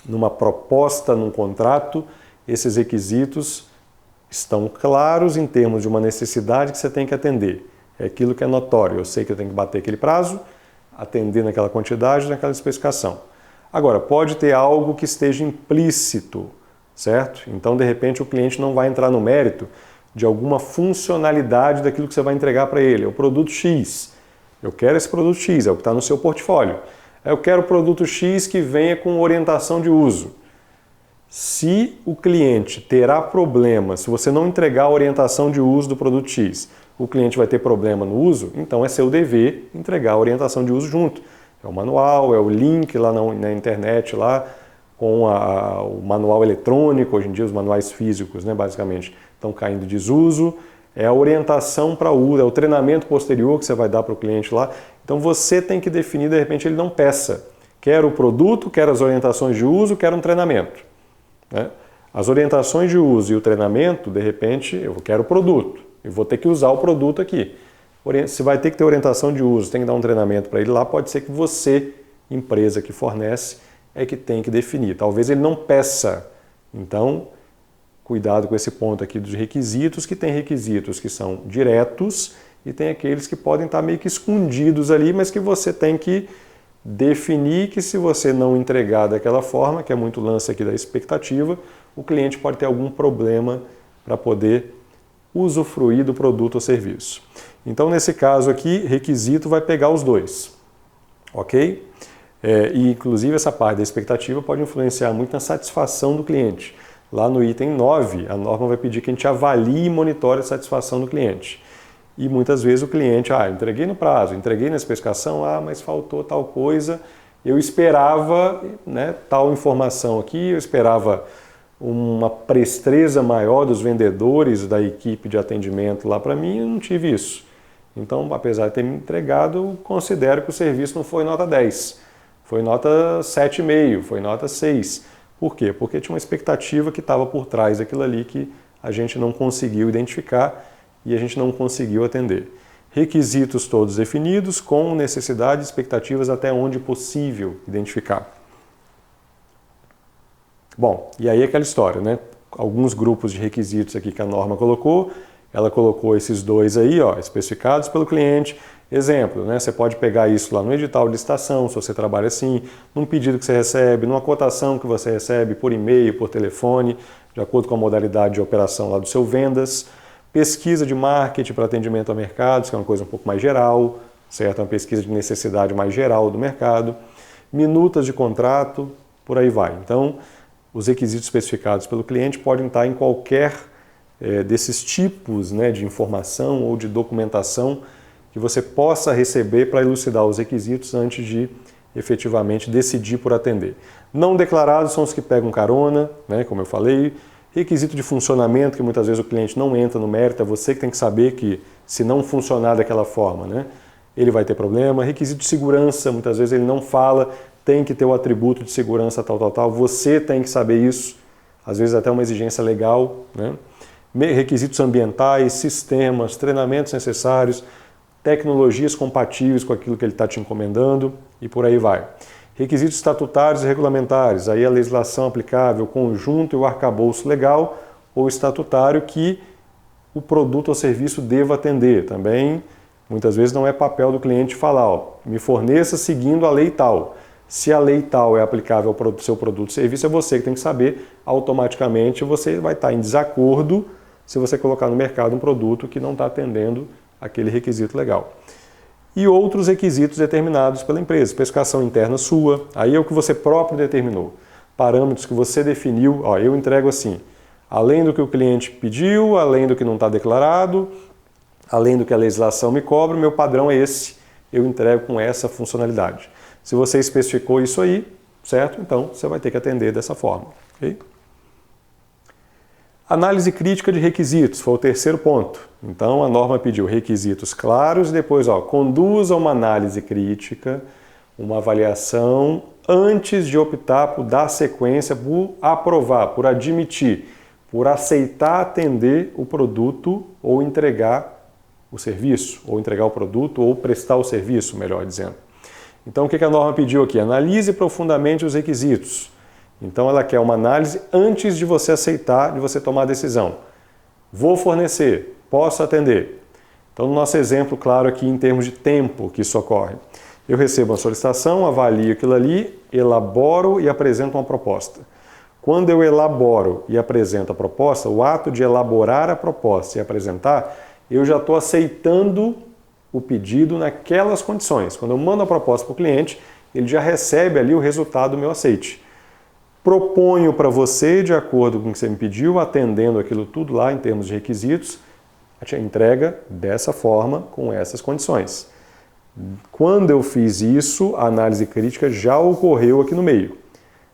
numa proposta, num contrato, esses requisitos estão claros em termos de uma necessidade que você tem que atender. É aquilo que é notório. Eu sei que eu tenho que bater aquele prazo, atender naquela quantidade, naquela especificação. Agora, pode ter algo que esteja implícito, certo? Então, de repente, o cliente não vai entrar no mérito de alguma funcionalidade daquilo que você vai entregar para ele. É o produto X. Eu quero esse produto X, é o que está no seu portfólio. Eu quero o produto X que venha com orientação de uso. Se o cliente terá problema, se você não entregar a orientação de uso do produto X, o cliente vai ter problema no uso, então é seu dever entregar a orientação de uso junto. É o manual, é o link lá na internet, lá com o manual eletrônico, hoje em dia os manuais físicos, né, basicamente, estão caindo em desuso. É a orientação para uso, é o treinamento posterior que você vai dar para o cliente lá. Então você tem que definir, de repente ele não peça. Quero o produto, quero as orientações de uso, quero um treinamento. Né? As orientações de uso e o treinamento, de repente, eu quero o produto. Eu vou ter que usar o produto aqui. Se vai ter que ter orientação de uso, tem que dar um treinamento para ele lá, pode ser que você, empresa que fornece, é que tem que definir. Talvez ele não peça. Então, cuidado com esse ponto aqui dos requisitos, que tem requisitos que são diretos e tem aqueles que podem estar meio que escondidos ali, mas que você tem que definir que se você não entregar daquela forma, que é muito lance aqui da expectativa, o cliente pode ter algum problema para poder usufruir do produto ou serviço. Então, nesse caso aqui, requisito vai pegar os dois, ok? E, inclusive, essa parte da expectativa pode influenciar muito na satisfação do cliente. Lá no item 9, a norma vai pedir que a gente avalie e monitore a satisfação do cliente. E muitas vezes o cliente, entreguei no prazo, entreguei na especificação, mas faltou tal coisa, eu esperava, né, tal informação aqui, eu esperava uma presteza maior dos vendedores da equipe de atendimento lá para mim, eu não tive isso. Então, apesar de ter me entregado, eu considero que o serviço não foi nota 10, foi nota 7,5, foi nota 6. Por quê? Porque tinha uma expectativa que estava por trás daquilo ali que a gente não conseguiu identificar e a gente não conseguiu atender. Requisitos todos definidos, com necessidades e expectativas até onde possível identificar. Bom, e aí aquela história, né? Alguns grupos de requisitos aqui que a norma colocou, ela colocou esses dois aí, especificados pelo cliente, Exemplo, né? Você pode pegar isso lá no edital de licitação, se você trabalha assim, num pedido que você recebe, numa cotação que você recebe por e-mail, por telefone, de acordo com a modalidade de operação lá do seu vendas, pesquisa de marketing para atendimento a mercados, que é uma coisa um pouco mais geral, certo? Uma pesquisa de necessidade mais geral do mercado, minutas de contrato, por aí vai. Então, os requisitos especificados pelo cliente podem estar em qualquer desses tipos, né, de informação ou de documentação que você possa receber para elucidar os requisitos antes de efetivamente decidir por atender. Não declarados são os que pegam carona, né, como eu falei. Requisito de funcionamento, que muitas vezes o cliente não entra no mérito, é você que tem que saber que se não funcionar daquela forma, né, ele vai ter problema. Requisito de segurança, muitas vezes ele não fala, tem que ter o atributo de segurança tal, você tem que saber isso, às vezes até uma exigência legal, né. Requisitos ambientais, sistemas, treinamentos necessários, tecnologias compatíveis com aquilo que ele está te encomendando e por aí vai. Requisitos estatutários e regulamentares, aí a legislação aplicável, o conjunto e o arcabouço legal ou estatutário que o produto ou serviço deva atender. Também, muitas vezes, não é papel do cliente falar, ó, me forneça seguindo a lei tal. Se a lei tal é aplicável ao seu produto ou serviço, é você que tem que saber, automaticamente você vai estar em desacordo se você colocar no mercado um produto que não está atendendo aquele requisito legal. E outros requisitos determinados pela empresa, especificação interna sua, aí é o que você próprio determinou. Parâmetros que você definiu, ó, eu entrego assim, além do que o cliente pediu, além do que não está declarado, além do que a legislação me cobra, o meu padrão é esse, eu entrego com essa funcionalidade. Se você especificou isso aí, certo? Então você vai ter que atender dessa forma. Okay? Análise crítica de requisitos, foi o terceiro ponto. Então a norma pediu requisitos claros e depois conduza uma análise crítica, uma avaliação antes de optar por dar sequência, por aprovar, por admitir, por aceitar atender o produto ou entregar o serviço, ou entregar o produto ou prestar o serviço, melhor dizendo. Então o que a norma pediu aqui? Analise profundamente os requisitos. Então ela quer uma análise antes de você aceitar, de você tomar a decisão. Vou fornecer, posso atender. Então no nosso exemplo, claro, aqui em termos de tempo que isso ocorre. Eu recebo uma solicitação, avalio aquilo ali, elaboro e apresento uma proposta. Quando eu elaboro e apresento a proposta, o ato de elaborar a proposta e apresentar, eu já estou aceitando o pedido naquelas condições. Quando eu mando a proposta para o cliente, ele já recebe ali o resultado do meu aceite. Proponho para você, de acordo com o que você me pediu, atendendo aquilo tudo lá em termos de requisitos, a entrega dessa forma, com essas condições. Quando eu fiz isso, a análise crítica já ocorreu aqui no meio.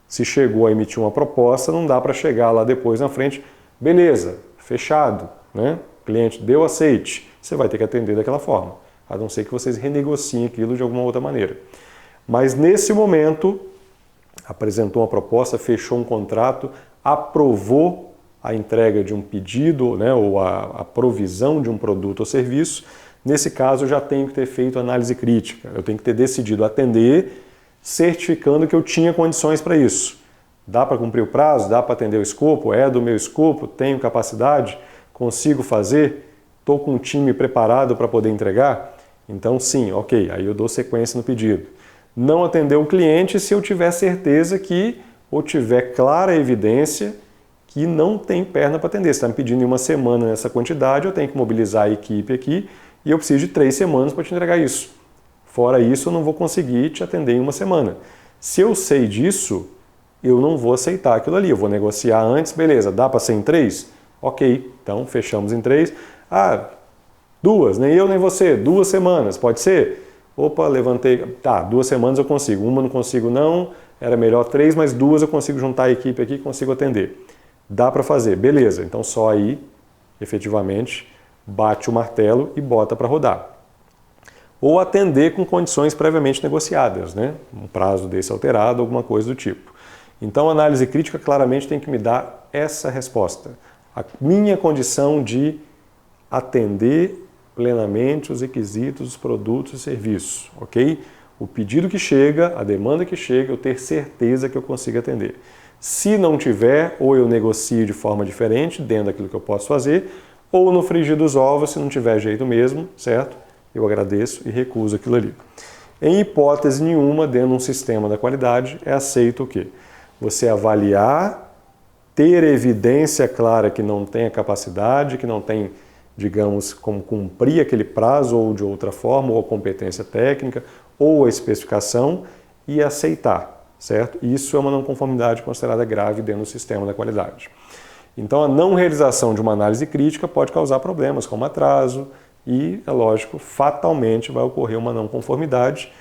Se chegou a emitir uma proposta, não dá para chegar lá depois na frente, beleza, fechado, né? O cliente deu aceite, você vai ter que atender daquela forma, a não ser que vocês renegociem aquilo de alguma outra maneira. Mas nesse momento, apresentou uma proposta, fechou um contrato, aprovou a entrega de um pedido, né, ou a provisão de um produto ou serviço. Nesse caso, eu já tenho que ter feito análise crítica. Eu tenho que ter decidido atender, certificando que eu tinha condições para isso. Dá para cumprir o prazo? Dá para atender o escopo? É do meu escopo? Tenho capacidade? Consigo fazer? Estou com um time preparado para poder entregar? Então, sim, ok, aí eu dou sequência no pedido. Não atender o cliente se eu tiver certeza que, ou tiver clara evidência que não tem perna para atender. Se está me pedindo em uma semana nessa quantidade, eu tenho que mobilizar a equipe aqui e eu preciso de 3 semanas para te entregar isso. Fora isso, eu não vou conseguir te atender em uma semana. Se eu sei disso, eu não vou aceitar aquilo ali. Eu vou negociar antes, beleza, dá para ser em 3? Ok, então fechamos em 3. 2, nem eu nem você, 2 semanas, pode ser? Opa, levantei, tá, 2 semanas eu consigo, uma não consigo não, era melhor 3, mas 2 eu consigo juntar a equipe aqui e consigo atender. Dá para fazer, beleza, então só aí, efetivamente, bate o martelo e bota para rodar. Ou atender com condições previamente negociadas, né? Um prazo desse alterado, alguma coisa do tipo. Então a análise crítica claramente tem que me dar essa resposta. A minha condição de atender plenamente os requisitos dos produtos e serviços, ok? O pedido que chega, a demanda que chega, eu ter certeza que eu consigo atender. Se não tiver, ou eu negocio de forma diferente, dentro daquilo que eu posso fazer, ou no frigir dos ovos, se não tiver jeito mesmo, certo? eu agradeço e recuso aquilo ali. Em hipótese nenhuma, dentro de um sistema da qualidade, é aceito o quê? Você avaliar, ter evidência clara que não tem a capacidade, que não tem, digamos, como cumprir aquele prazo ou de outra forma, ou a competência técnica, ou a especificação, e aceitar, certo? Isso é uma não conformidade considerada grave dentro do sistema da qualidade. Então, a não realização de uma análise crítica pode causar problemas, como atraso, e, é lógico, fatalmente vai ocorrer uma não conformidade,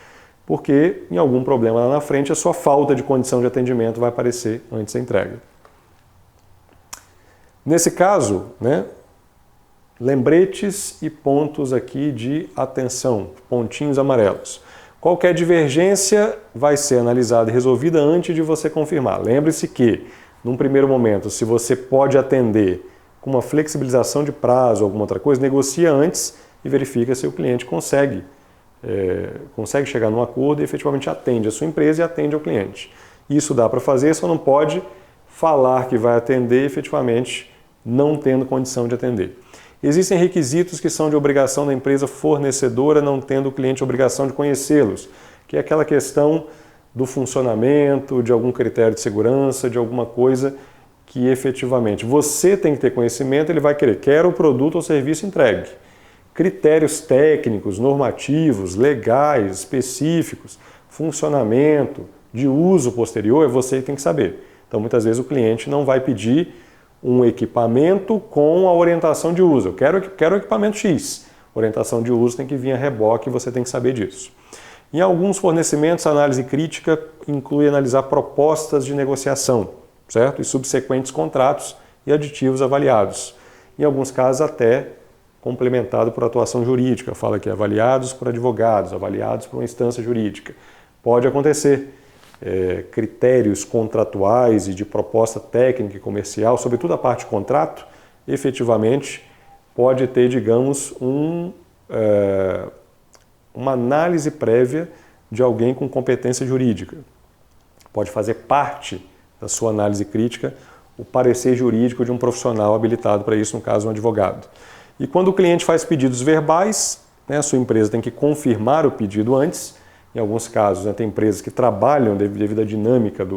porque em algum problema lá na frente a sua falta de condição de atendimento vai aparecer antes da entrega. Nesse caso, né, lembretes e pontos aqui de atenção, pontinhos amarelos. Qualquer divergência vai ser analisada e resolvida antes de você confirmar. Lembre-se que, num primeiro momento, se você pode atender com uma flexibilização de prazo ou alguma outra coisa, negocia antes e verifica se o cliente consegue chegar num acordo e efetivamente atende a sua empresa e atende ao cliente. Isso dá para fazer, só não pode falar que vai atender efetivamente não tendo condição de atender. Existem requisitos que são de obrigação da empresa fornecedora, não tendo o cliente obrigação de conhecê-los, que é aquela questão do funcionamento, de algum critério de segurança, de alguma coisa que efetivamente você tem que ter conhecimento, ele vai quer o produto ou serviço entregue. Critérios técnicos, normativos, legais, específicos, funcionamento, de uso posterior, é você que tem que saber. Então, muitas vezes o cliente não vai pedir um equipamento com a orientação de uso. Eu quero o equipamento X. Orientação de uso tem que vir a reboque e você tem que saber disso. Em alguns fornecimentos, a análise crítica inclui analisar propostas de negociação, certo? E subsequentes contratos e aditivos avaliados. Em alguns casos, até complementado por atuação jurídica. Fala que avaliados por advogados, avaliados por uma instância jurídica. Pode acontecer. Critérios contratuais e de proposta técnica e comercial, sobretudo a parte de contrato, efetivamente pode ter, digamos, uma análise prévia de alguém com competência jurídica. Pode fazer parte da sua análise crítica o parecer jurídico de um profissional habilitado para isso, no caso um advogado. E quando o cliente faz pedidos verbais, né, a sua empresa tem que confirmar o pedido antes. Em alguns casos, né, tem empresas que trabalham devido à dinâmica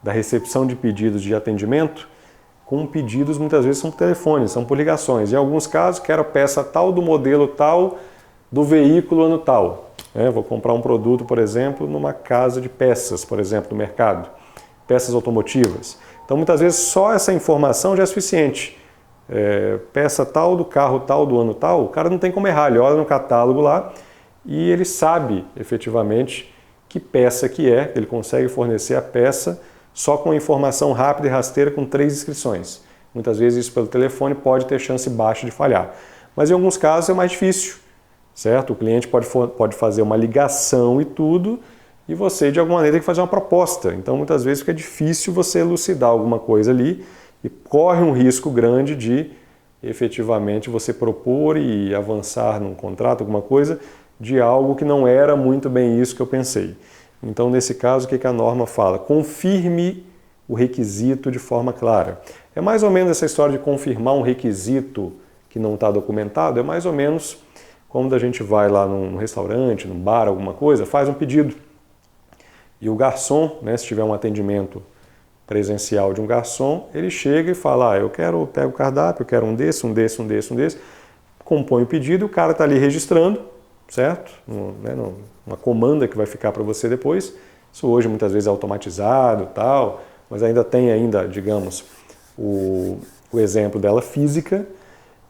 da recepção de pedidos de atendimento, com pedidos muitas vezes são por telefone, são por ligações. Em alguns casos, quero a peça tal, do modelo tal, do veículo ano tal. Vou comprar um produto, por exemplo, numa casa de peças, por exemplo, do mercado, peças automotivas. Então, muitas vezes, só essa informação já é suficiente. Peça tal, do carro tal, do ano tal, o cara não tem como errar, ele olha no catálogo lá, e ele sabe, efetivamente, que peça que é, ele consegue fornecer a peça só com informação rápida e rasteira com 3 inscrições. Muitas vezes isso pelo telefone pode ter chance baixa de falhar. Mas em alguns casos é mais difícil, certo? O cliente pode fazer uma ligação e tudo, e você de alguma maneira tem que fazer uma proposta. Então muitas vezes fica difícil você elucidar alguma coisa ali e corre um risco grande de efetivamente você propor e avançar num contrato, alguma coisa, de algo que não era muito bem isso que eu pensei. Então, nesse caso, o que a norma fala? Confirme o requisito de forma clara. É mais ou menos essa história de confirmar um requisito que não está documentado, é mais ou menos como a gente vai lá num restaurante, num bar, alguma coisa, faz um pedido. E o garçom, né, se tiver um atendimento presencial de um garçom, ele chega e fala, eu pego o cardápio, eu quero um desse, compõe o pedido e o cara está ali registrando, certo? Uma comanda que vai ficar para você depois. Isso hoje muitas vezes é automatizado, tal, mas ainda tem digamos, o exemplo dela física.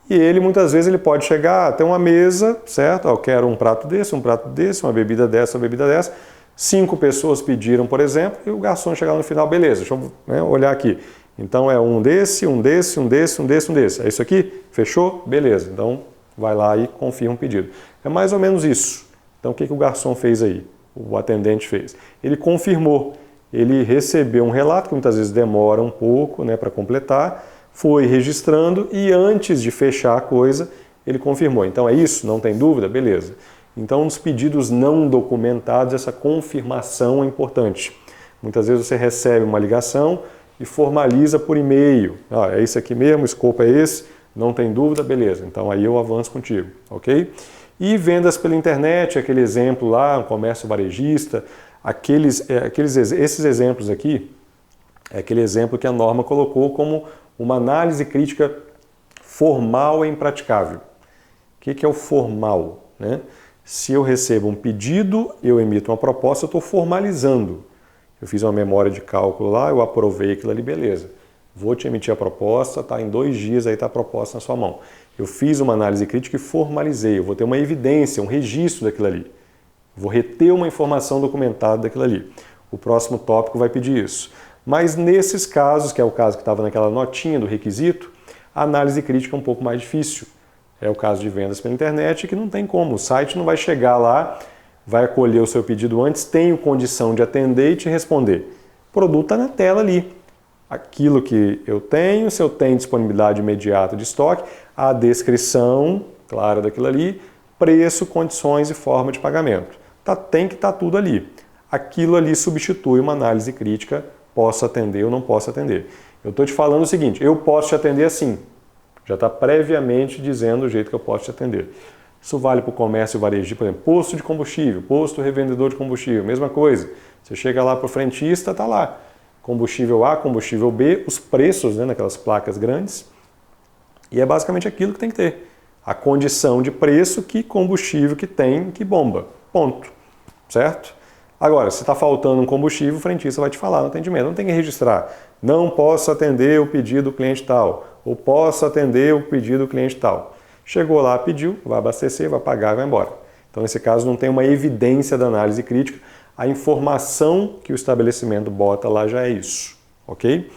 E ele muitas vezes ele pode chegar até uma mesa, certo? Eu quero um prato desse, uma bebida dessa, uma bebida dessa. 5 pessoas pediram, por exemplo, e o garçom chegar no final, beleza, deixa eu olhar aqui. Então é um desse. É isso aqui? Fechou? Beleza. Então vai lá e confirma o pedido. É mais ou menos isso. Então o que o garçom fez aí? O atendente fez? Ele confirmou. Ele recebeu um relato, que muitas vezes demora um pouco, né, para completar, foi registrando e antes de fechar a coisa, ele confirmou. Então é isso? Não tem dúvida? Beleza. Então nos pedidos não documentados, essa confirmação é importante. Muitas vezes você recebe uma ligação e formaliza por e-mail. É isso aqui mesmo, o escopo é esse, não tem dúvida? Beleza. Então aí eu avanço contigo, ok? E vendas pela internet, aquele exemplo lá, um comércio varejista, esses exemplos aqui, é aquele exemplo que a norma colocou como uma análise crítica formal e impraticável. O que é o formal, né? Se eu recebo um pedido, eu emito uma proposta, eu estou formalizando. Eu fiz uma memória de cálculo lá, eu aprovei aquilo ali, beleza. Vou te emitir a proposta, tá? Em 2 dias aí está a proposta na sua mão. Eu fiz uma análise crítica e formalizei, eu vou ter uma evidência, um registro daquilo ali. Vou reter uma informação documentada daquilo ali. O próximo tópico vai pedir isso. Mas nesses casos, que é o caso que estava naquela notinha do requisito, a análise crítica é um pouco mais difícil. É o caso de vendas pela internet, que não tem como. O site não vai chegar lá, vai acolher o seu pedido antes, tenho condição de atender e te responder. O produto está na tela ali. Aquilo que eu tenho, se eu tenho disponibilidade imediata de estoque, a descrição clara daquilo ali, preço, condições e forma de pagamento. Tem que estar tudo ali. Aquilo ali substitui uma análise crítica, posso atender ou não posso atender. Eu estou te falando o seguinte, eu posso te atender assim. Já está previamente dizendo o jeito que eu posso te atender. Isso vale para o comércio varejo, por exemplo, posto de combustível, posto revendedor de combustível, mesma coisa. Você chega lá para o frentista, está lá. Combustível A, combustível B, os preços, né, naquelas placas grandes. E é basicamente aquilo que tem que ter. A condição de preço, que combustível que tem, que bomba. Ponto. Certo? Agora, se está faltando um combustível, o frentista vai te falar no atendimento. Não tem que registrar. Não posso atender o pedido do cliente tal. Ou posso atender o pedido do cliente tal. Chegou lá, pediu, vai abastecer, vai pagar e vai embora. Então, nesse caso, não tem uma evidência da análise crítica. A informação que o estabelecimento bota lá já é isso. Ok?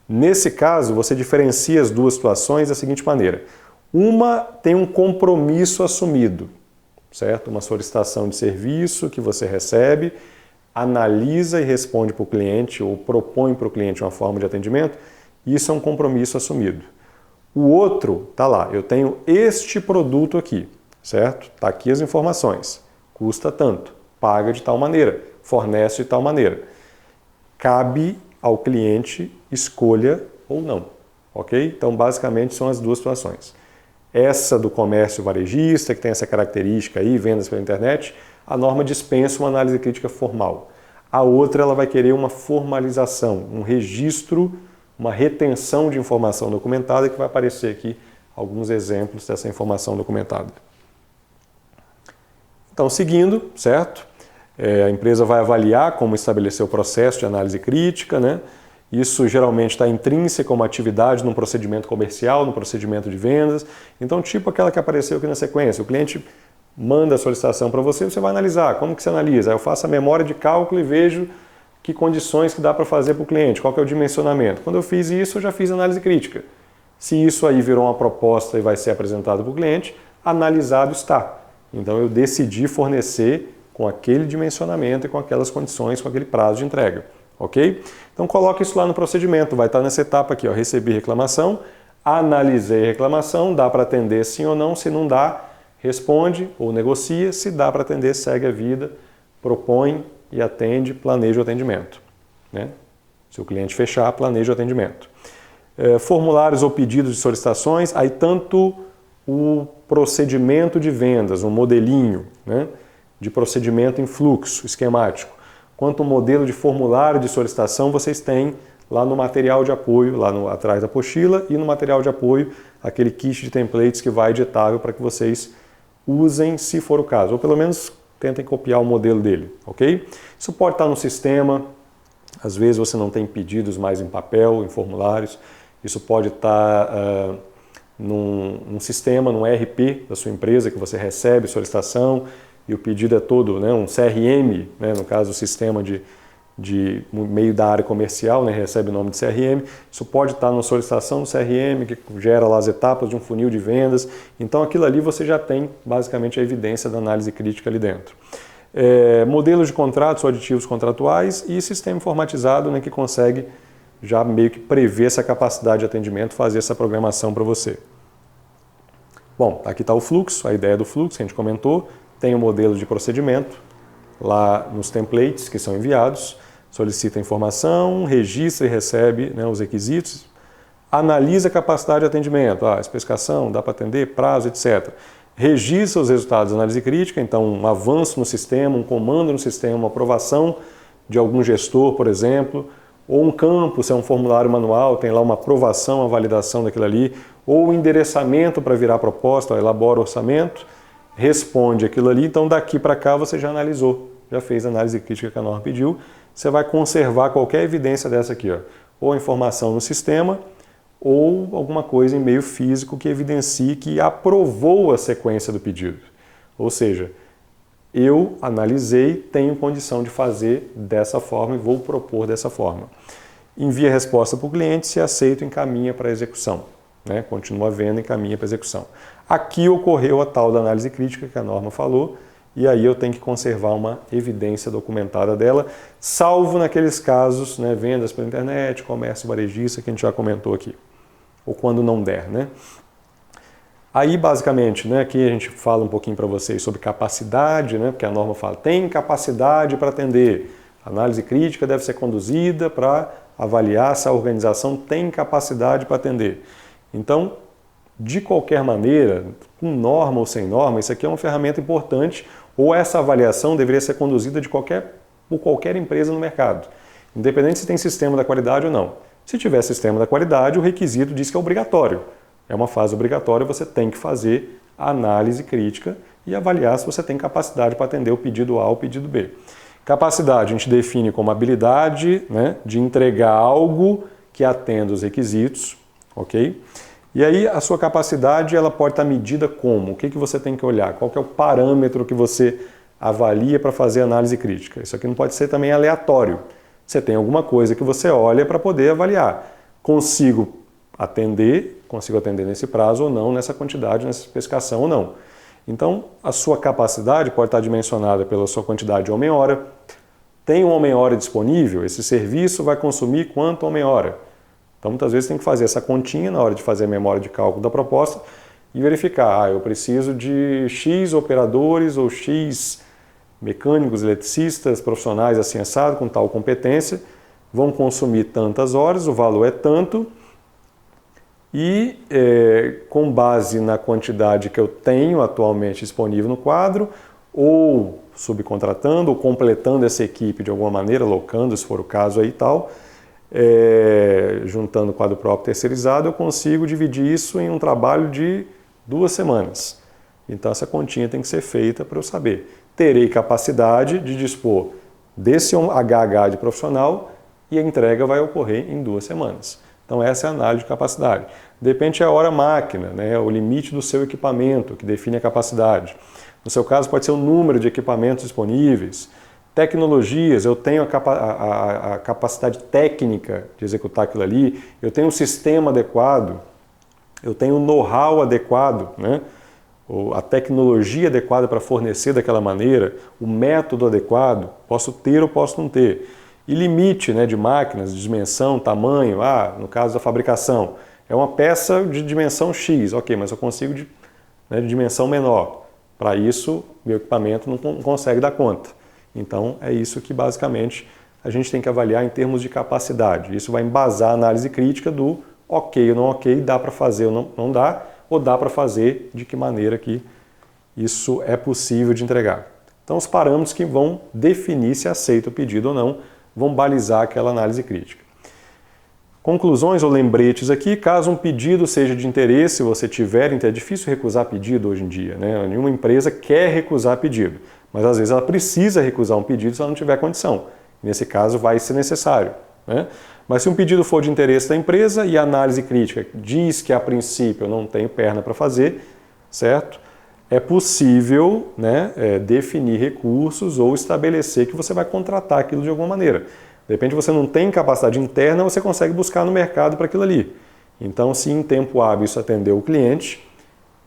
Nesse caso, você diferencia as duas situações da seguinte maneira. Uma tem um compromisso assumido, certo? Uma solicitação de serviço que você recebe, analisa e responde para o cliente ou propõe para o cliente uma forma de atendimento. Isso é um compromisso assumido. O outro, tá lá, eu tenho este produto aqui, certo? Tá aqui as informações. Custa tanto, paga de tal maneira, fornece de tal maneira. Cabe ao cliente escolha ou não, ok? Então, basicamente, são as duas situações. Essa do comércio varejista, que tem essa característica aí, vendas pela internet, a norma dispensa uma análise crítica formal. A outra, ela vai querer uma formalização, um registro, uma retenção de informação documentada, que vai aparecer aqui alguns exemplos dessa informação documentada. Então, seguindo, certo? A empresa vai avaliar como estabelecer o processo de análise crítica, né? Isso geralmente está intrínseco a uma atividade num procedimento comercial, no procedimento de vendas. Então, tipo aquela que apareceu aqui na sequência, o cliente manda a solicitação para você, você vai analisar. Como que você analisa? Eu faço a memória de cálculo e vejo que condições que dá para fazer para o cliente, qual que é o dimensionamento. Quando eu fiz isso, eu já fiz análise crítica. Se isso aí virou uma proposta e vai ser apresentado para o cliente, analisado está. Então, eu decidi fornecer com aquele dimensionamento e com aquelas condições, com aquele prazo de entrega. Ok? Então coloca isso lá no procedimento, vai estar nessa etapa aqui, ó, recebi reclamação, analisei reclamação, dá para atender sim ou não, se não dá, responde ou negocia, se dá para atender, segue a vida, propõe e atende, planeja o atendimento. Né? Se o cliente fechar, planeja o atendimento. Formulários ou pedidos de solicitações, aí tanto o procedimento de vendas, um modelinho, né, de procedimento em fluxo esquemático, quanto o modelo de formulário de solicitação vocês têm lá no material de apoio, atrás da apostila, e no material de apoio, aquele kit de templates que vai editável para que vocês usem se for o caso, ou pelo menos tentem copiar o modelo dele, ok? Isso pode estar no sistema, às vezes você não tem pedidos mais em papel, em formulários, isso pode estar num sistema, num ERP da sua empresa que você recebe solicitação, e o pedido é todo, né, um CRM, né, no caso o sistema de meio da área comercial, né, recebe o nome de CRM, isso pode estar na solicitação do CRM, que gera lá as etapas de um funil de vendas, então aquilo ali você já tem basicamente a evidência da análise crítica ali dentro. Modelos de contratos ou aditivos contratuais e sistema informatizado, né, que consegue já meio que prever essa capacidade de atendimento, fazer essa programação para você. Bom, aqui está o fluxo, a ideia do fluxo que a gente comentou, tem o modelo de procedimento, lá nos templates que são enviados, solicita a informação, registra e recebe, né, os requisitos, analisa a capacidade de atendimento, a especificação, dá para atender, prazo, etc. registra os resultados da análise crítica, então um avanço no sistema, um comando no sistema, uma aprovação de algum gestor, por exemplo, ou um campo, se é um formulário manual, tem lá uma aprovação, uma validação daquilo ali, ou um endereçamento para virar proposta, elabora o orçamento, responde aquilo ali, então daqui para cá você já analisou, já fez a análise crítica que a norma pediu, você vai conservar qualquer evidência dessa aqui, ó, ou informação no sistema, ou alguma coisa em meio físico que evidencie que aprovou a sequência do pedido. Ou seja, eu analisei, tenho condição de fazer dessa forma e vou propor dessa forma. Envia a resposta para o cliente, se aceita, encaminha para a execução. Né? Continua vendo, encaminha para a execução. Aqui ocorreu a tal da análise crítica que a norma falou, e aí eu tenho que conservar uma evidência documentada dela, salvo naqueles casos, né, vendas pela internet, comércio varejista, que a gente já comentou aqui. Ou quando não der, né? Aí, basicamente, né, aqui a gente fala um pouquinho para vocês sobre capacidade, né, porque a norma fala, tem capacidade para atender. A análise crítica deve ser conduzida para avaliar se a organização tem capacidade para atender. Então, de qualquer maneira, com norma ou sem norma, isso aqui é uma ferramenta importante, ou essa avaliação deveria ser conduzida por qualquer empresa no mercado, independente se tem sistema da qualidade ou não. Se tiver sistema da qualidade, o requisito diz que é obrigatório. É uma fase obrigatória, você tem que fazer a análise crítica e avaliar se você tem capacidade para atender o pedido A ou o pedido B. Capacidade a gente define como habilidade, né, de entregar algo que atenda os requisitos, ok? E aí a sua capacidade ela pode estar medida como? O que você tem que olhar? Qual que é o parâmetro que você avalia para fazer análise crítica? Isso aqui não pode ser também aleatório. Você tem alguma coisa que você olha para poder avaliar. Consigo atender nesse prazo ou não, nessa quantidade, nessa especificação ou não. Então, a sua capacidade pode estar dimensionada pela sua quantidade de homem-hora. Tem um homem-hora disponível? Esse serviço vai consumir quanto homem-hora? Então, muitas vezes tem que fazer essa continha na hora de fazer a memória de cálculo da proposta e verificar, eu preciso de X operadores ou X mecânicos, eletricistas, profissionais assim assado, com tal competência, vão consumir tantas horas, o valor é tanto, e com base na quantidade que eu tenho atualmente disponível no quadro, ou subcontratando, ou completando essa equipe de alguma maneira, locando, se for o caso aí e tal, juntando o quadro próprio terceirizado, eu consigo dividir isso em um trabalho de 2 semanas. Então essa continha tem que ser feita para eu saber. Terei capacidade de dispor desse HH de profissional e a entrega vai ocorrer em 2 semanas. Então essa é a análise de capacidade. De repente é a hora máquina, né, o limite do seu equipamento que define a capacidade. No seu caso pode ser o número de equipamentos disponíveis. Tecnologias, eu tenho a capacidade técnica de executar aquilo ali, eu tenho um sistema adequado, eu tenho um know-how adequado, né? A tecnologia adequada para fornecer daquela maneira, o método adequado, posso ter ou posso não ter. E limite, né, de máquinas, de dimensão, tamanho, no caso da fabricação, é uma peça de dimensão X, ok, mas eu consigo de dimensão menor. Para isso, meu equipamento não consegue dar conta. Então, é isso que basicamente a gente tem que avaliar em termos de capacidade. Isso vai embasar a análise crítica do ok ou não ok, dá para fazer ou não dá, ou dá para fazer de que maneira que isso é possível de entregar. Então, os parâmetros que vão definir se aceita o pedido ou não, vão balizar aquela análise crítica. Conclusões ou lembretes aqui, caso um pedido seja de interesse, você tiver, é difícil recusar pedido hoje em dia, né? Nenhuma empresa quer recusar pedido, mas às vezes ela precisa recusar um pedido se ela não tiver condição. Nesse caso vai ser necessário, né? Mas se um pedido for de interesse da empresa e a análise crítica diz que a princípio eu não tenho perna para fazer, certo? É possível, né, definir recursos ou estabelecer que você vai contratar aquilo de alguma maneira. De repente você não tem capacidade interna, você consegue buscar no mercado para aquilo ali. Então, se em tempo hábil isso atender o cliente,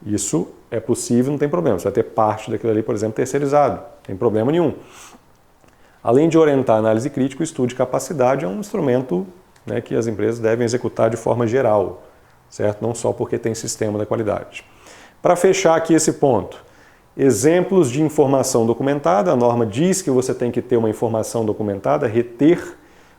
isso é possível, não tem problema. Você vai ter parte daquilo ali, por exemplo, terceirizado, não tem problema nenhum. Além de orientar a análise crítica, o estudo de capacidade é um instrumento, né, que as empresas devem executar de forma geral, certo? Não só porque tem sistema da qualidade. Para fechar aqui esse ponto, exemplos de informação documentada. A norma diz que você tem que ter uma informação documentada, reter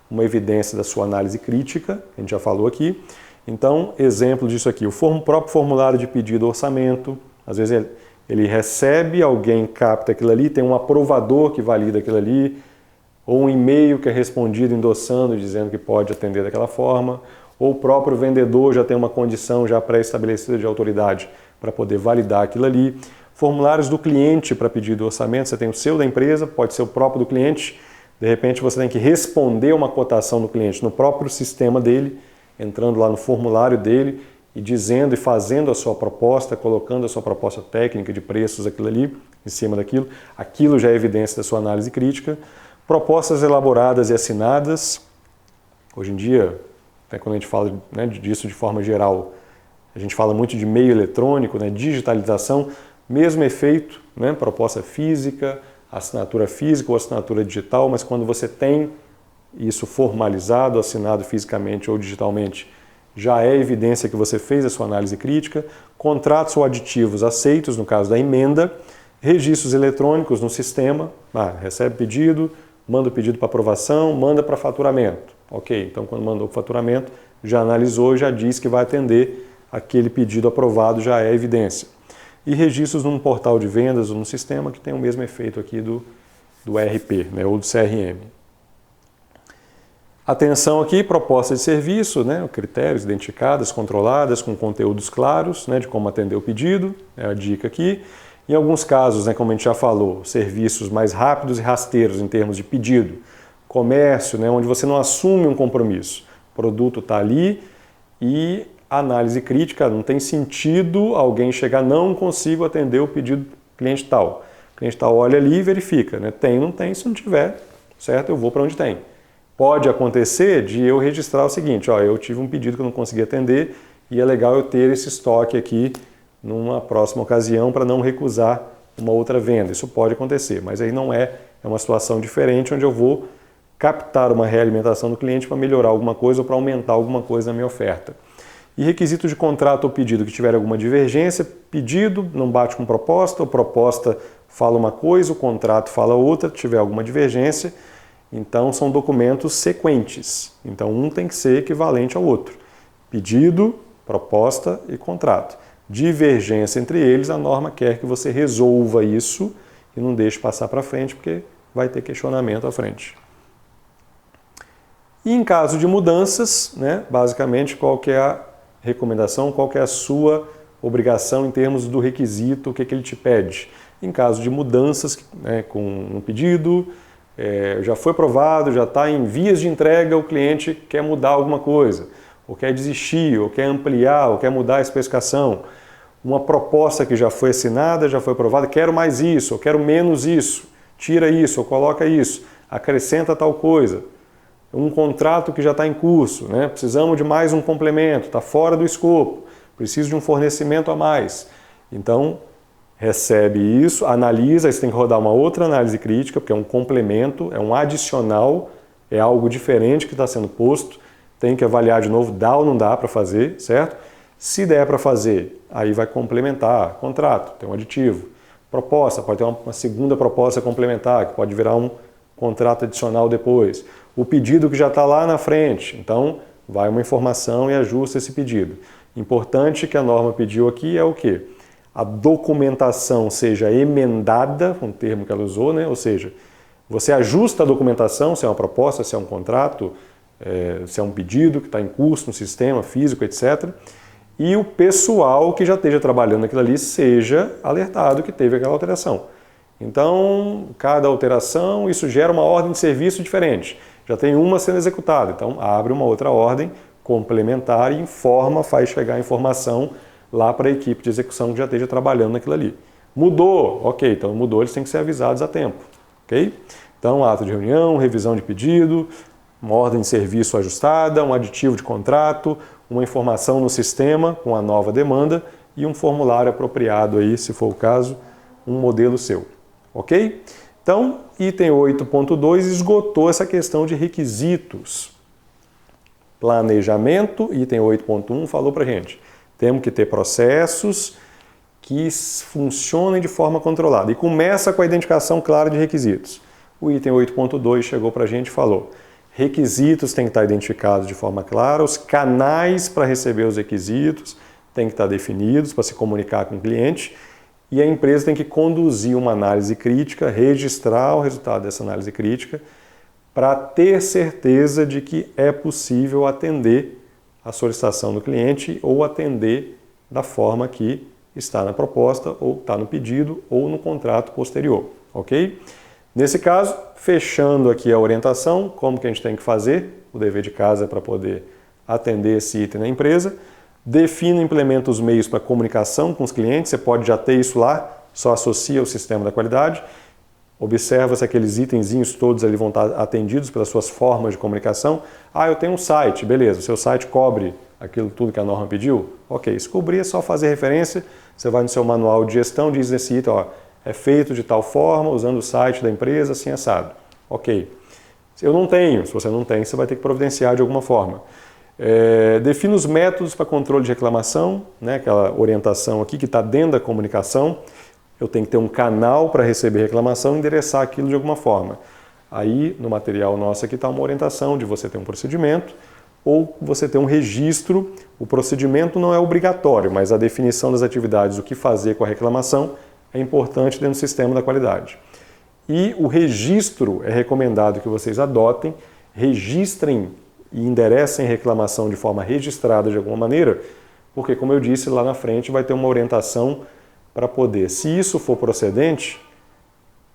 uma evidência da sua análise crítica, a gente já falou aqui. Então, exemplo disso aqui, o próprio formulário de pedido orçamento, às vezes Ele recebe, alguém capta aquilo ali, tem um aprovador que valida aquilo ali, ou um e-mail que é respondido endossando, dizendo que pode atender daquela forma, ou o próprio vendedor já tem uma condição já pré-estabelecida de autoridade para poder validar aquilo ali. Formulários do cliente para pedido de orçamento, você tem o seu da empresa, pode ser o próprio do cliente, de repente você tem que responder uma cotação do cliente no próprio sistema dele, entrando lá no formulário dele e dizendo e fazendo a sua proposta, colocando a sua proposta técnica de preços, aquilo ali, em cima daquilo. Aquilo já é evidência da sua análise crítica. Propostas elaboradas e assinadas. Hoje em dia, até quando a gente fala, né, disso de forma geral, a gente fala muito de meio eletrônico, né, digitalização, mesmo efeito, né, proposta física, assinatura física ou assinatura digital, mas quando você tem isso formalizado, assinado fisicamente ou digitalmente, já é evidência que você fez a sua análise crítica. Contratos ou aditivos aceitos, no caso da emenda. Registros eletrônicos no sistema, recebe pedido, manda o pedido para aprovação, manda para faturamento. Ok, então quando mandou para faturamento, já analisou, já diz que vai atender aquele pedido aprovado, já é evidência. E registros num portal de vendas ou no sistema que tem o mesmo efeito aqui do ERP, né, ou do CRM. Atenção aqui, proposta de serviço, né, critérios identificadas, controladas, com conteúdos claros, né, de como atender o pedido, é a dica aqui. Em alguns casos, né, como a gente já falou, serviços mais rápidos e rasteiros em termos de pedido. Comércio, né, onde você não assume um compromisso. O produto está ali e análise crítica, não tem sentido alguém chegar, não consigo atender o pedido do cliente tal. O cliente tal olha ali e verifica, né, tem, não tem, se não tiver, certo, eu vou para onde tem. Pode acontecer de eu registrar o seguinte, eu tive um pedido que eu não consegui atender e é legal eu ter esse estoque aqui numa próxima ocasião para não recusar uma outra venda. Isso pode acontecer, mas aí não é uma situação diferente onde eu vou captar uma realimentação do cliente para melhorar alguma coisa ou para aumentar alguma coisa na minha oferta. E requisito de contrato ou pedido que tiver alguma divergência, pedido não bate com proposta, ou proposta fala uma coisa, o contrato fala outra, tiver alguma divergência. Então, são documentos sequentes. Então, um tem que ser equivalente ao outro. Pedido, proposta e contrato. Divergência entre eles, a norma quer que você resolva isso e não deixe passar para frente, porque vai ter questionamento à frente. E em caso de mudanças, né, basicamente, qual que é a recomendação, qual que é a sua obrigação em termos do requisito, o que ele te pede? Em caso de mudanças, né, com um pedido, já foi aprovado, já está em vias de entrega, o cliente quer mudar alguma coisa, ou quer desistir, ou quer ampliar, ou quer mudar a especificação. Uma proposta que já foi assinada, já foi aprovada, quero mais isso, ou quero menos isso, tira isso, ou coloca isso, acrescenta tal coisa. Um contrato que já está em curso, né? Precisamos de mais um complemento, está fora do escopo, preciso de um fornecimento a mais. Então, recebe isso, analisa, aí você tem que rodar uma outra análise crítica, porque é um complemento, é um adicional, é algo diferente que está sendo posto, tem que avaliar de novo, dá ou não dá para fazer, certo? Se der para fazer, aí vai complementar, contrato, tem um aditivo. Proposta, pode ter uma segunda proposta complementar, que pode virar um contrato adicional depois. O pedido que já está lá na frente, então vai uma informação e ajusta esse pedido. Importante que a norma pediu aqui é o quê? A documentação seja emendada, um termo que ela usou, né? Ou seja, você ajusta a documentação, se é uma proposta, se é um contrato, se é um pedido que está em curso no sistema físico, etc. E o pessoal que já esteja trabalhando aquilo ali seja alertado que teve aquela alteração. Então, cada alteração, isso gera uma ordem de serviço diferente. Já tem uma sendo executada, então abre uma outra ordem complementar e informa, faz chegar a informação lá para a equipe de execução que já esteja trabalhando naquilo ali. Mudou, ok, então mudou, eles têm que ser avisados a tempo, ok? Então, ato de reunião, revisão de pedido, uma ordem de serviço ajustada, um aditivo de contrato, uma informação no sistema com a nova demanda e um formulário apropriado aí, se for o caso, um modelo seu, ok? Então, item 8.2 esgotou essa questão de requisitos. Planejamento, item 8.1 falou para a gente. Temos que ter processos que funcionem de forma controlada. E começa com a identificação clara de requisitos. O item 8.2 chegou para a gente e falou: requisitos têm que estar identificados de forma clara, os canais para receber os requisitos têm que estar definidos para se comunicar com o cliente e a empresa tem que conduzir uma análise crítica, registrar o resultado dessa análise crítica, para ter certeza de que é possível atender a solicitação do cliente ou atender da forma que está na proposta, ou está no pedido, ou no contrato posterior, ok? Nesse caso, fechando aqui a orientação, como que a gente tem que fazer, o dever de casa para poder atender esse item na empresa, defina e implementa os meios para comunicação com os clientes, você pode já ter isso lá, só associa o sistema da qualidade, observa se aqueles itenzinhos todos ali vão estar atendidos pelas suas formas de comunicação. Ah, eu tenho um site, beleza, o seu site cobre aquilo tudo que a norma pediu? Ok, se cobrir é só fazer referência, você vai no seu manual de gestão, diz nesse item, ó, é feito de tal forma, usando o site da empresa, assim assado. Ok. Eu não tenho, se você não tem, você vai ter que providenciar de alguma forma. Defina os métodos para controle de reclamação, né, aquela orientação aqui que está dentro da comunicação. Eu tenho que ter um canal para receber reclamação e endereçar aquilo de alguma forma. Aí, no material nosso aqui está uma orientação de você ter um procedimento ou você ter um registro. O procedimento não é obrigatório, mas a definição das atividades, o que fazer com a reclamação, é importante dentro do sistema da qualidade. E o registro é recomendado que vocês adotem, registrem e enderecem reclamação de forma registrada de alguma maneira, porque, como eu disse, lá na frente vai ter uma orientação para poder, se isso for procedente,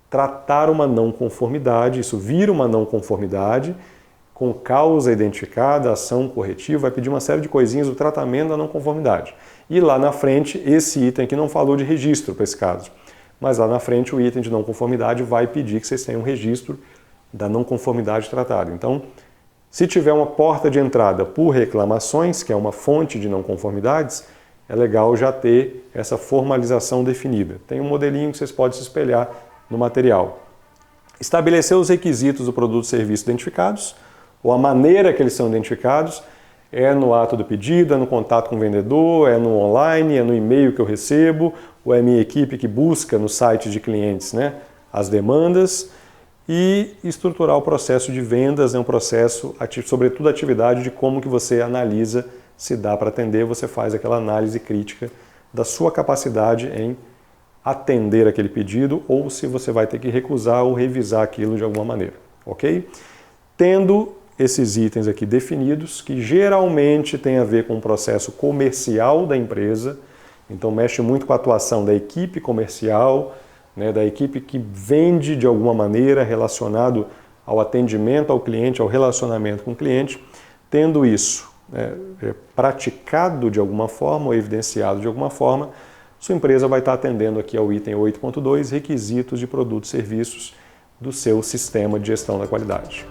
tratar uma não conformidade, isso vira uma não conformidade, com causa identificada, ação corretiva, vai pedir uma série de coisinhas do tratamento da não conformidade. E lá na frente, esse item aqui não falou de registro para esse caso, mas lá na frente o item de não conformidade vai pedir que vocês tenham um registro da não conformidade tratada. Então, se tiver uma porta de entrada por reclamações, que é uma fonte de não conformidades, é legal já ter essa formalização definida. Tem um modelinho que vocês podem se espelhar no material. Estabelecer os requisitos do produto e serviço identificados, ou a maneira que eles são identificados, é no ato do pedido, é no contato com o vendedor, é no online, é no e-mail que eu recebo, ou é a minha equipe que busca no site de clientes, né, as demandas, e estruturar o processo de vendas, é um processo, sobretudo a atividade de como que você analisa se dá para atender, você faz aquela análise crítica da sua capacidade em atender aquele pedido ou se você vai ter que recusar ou revisar aquilo de alguma maneira, ok? Tendo esses itens aqui definidos, que geralmente tem a ver com o processo comercial da empresa, então mexe muito com a atuação da equipe comercial, né, da equipe que vende de alguma maneira relacionado ao atendimento ao cliente, ao relacionamento com o cliente, tendo isso praticado de alguma forma ou evidenciado de alguma forma, sua empresa vai estar atendendo aqui ao item 8.2, requisitos de produtos e serviços do seu sistema de gestão da qualidade.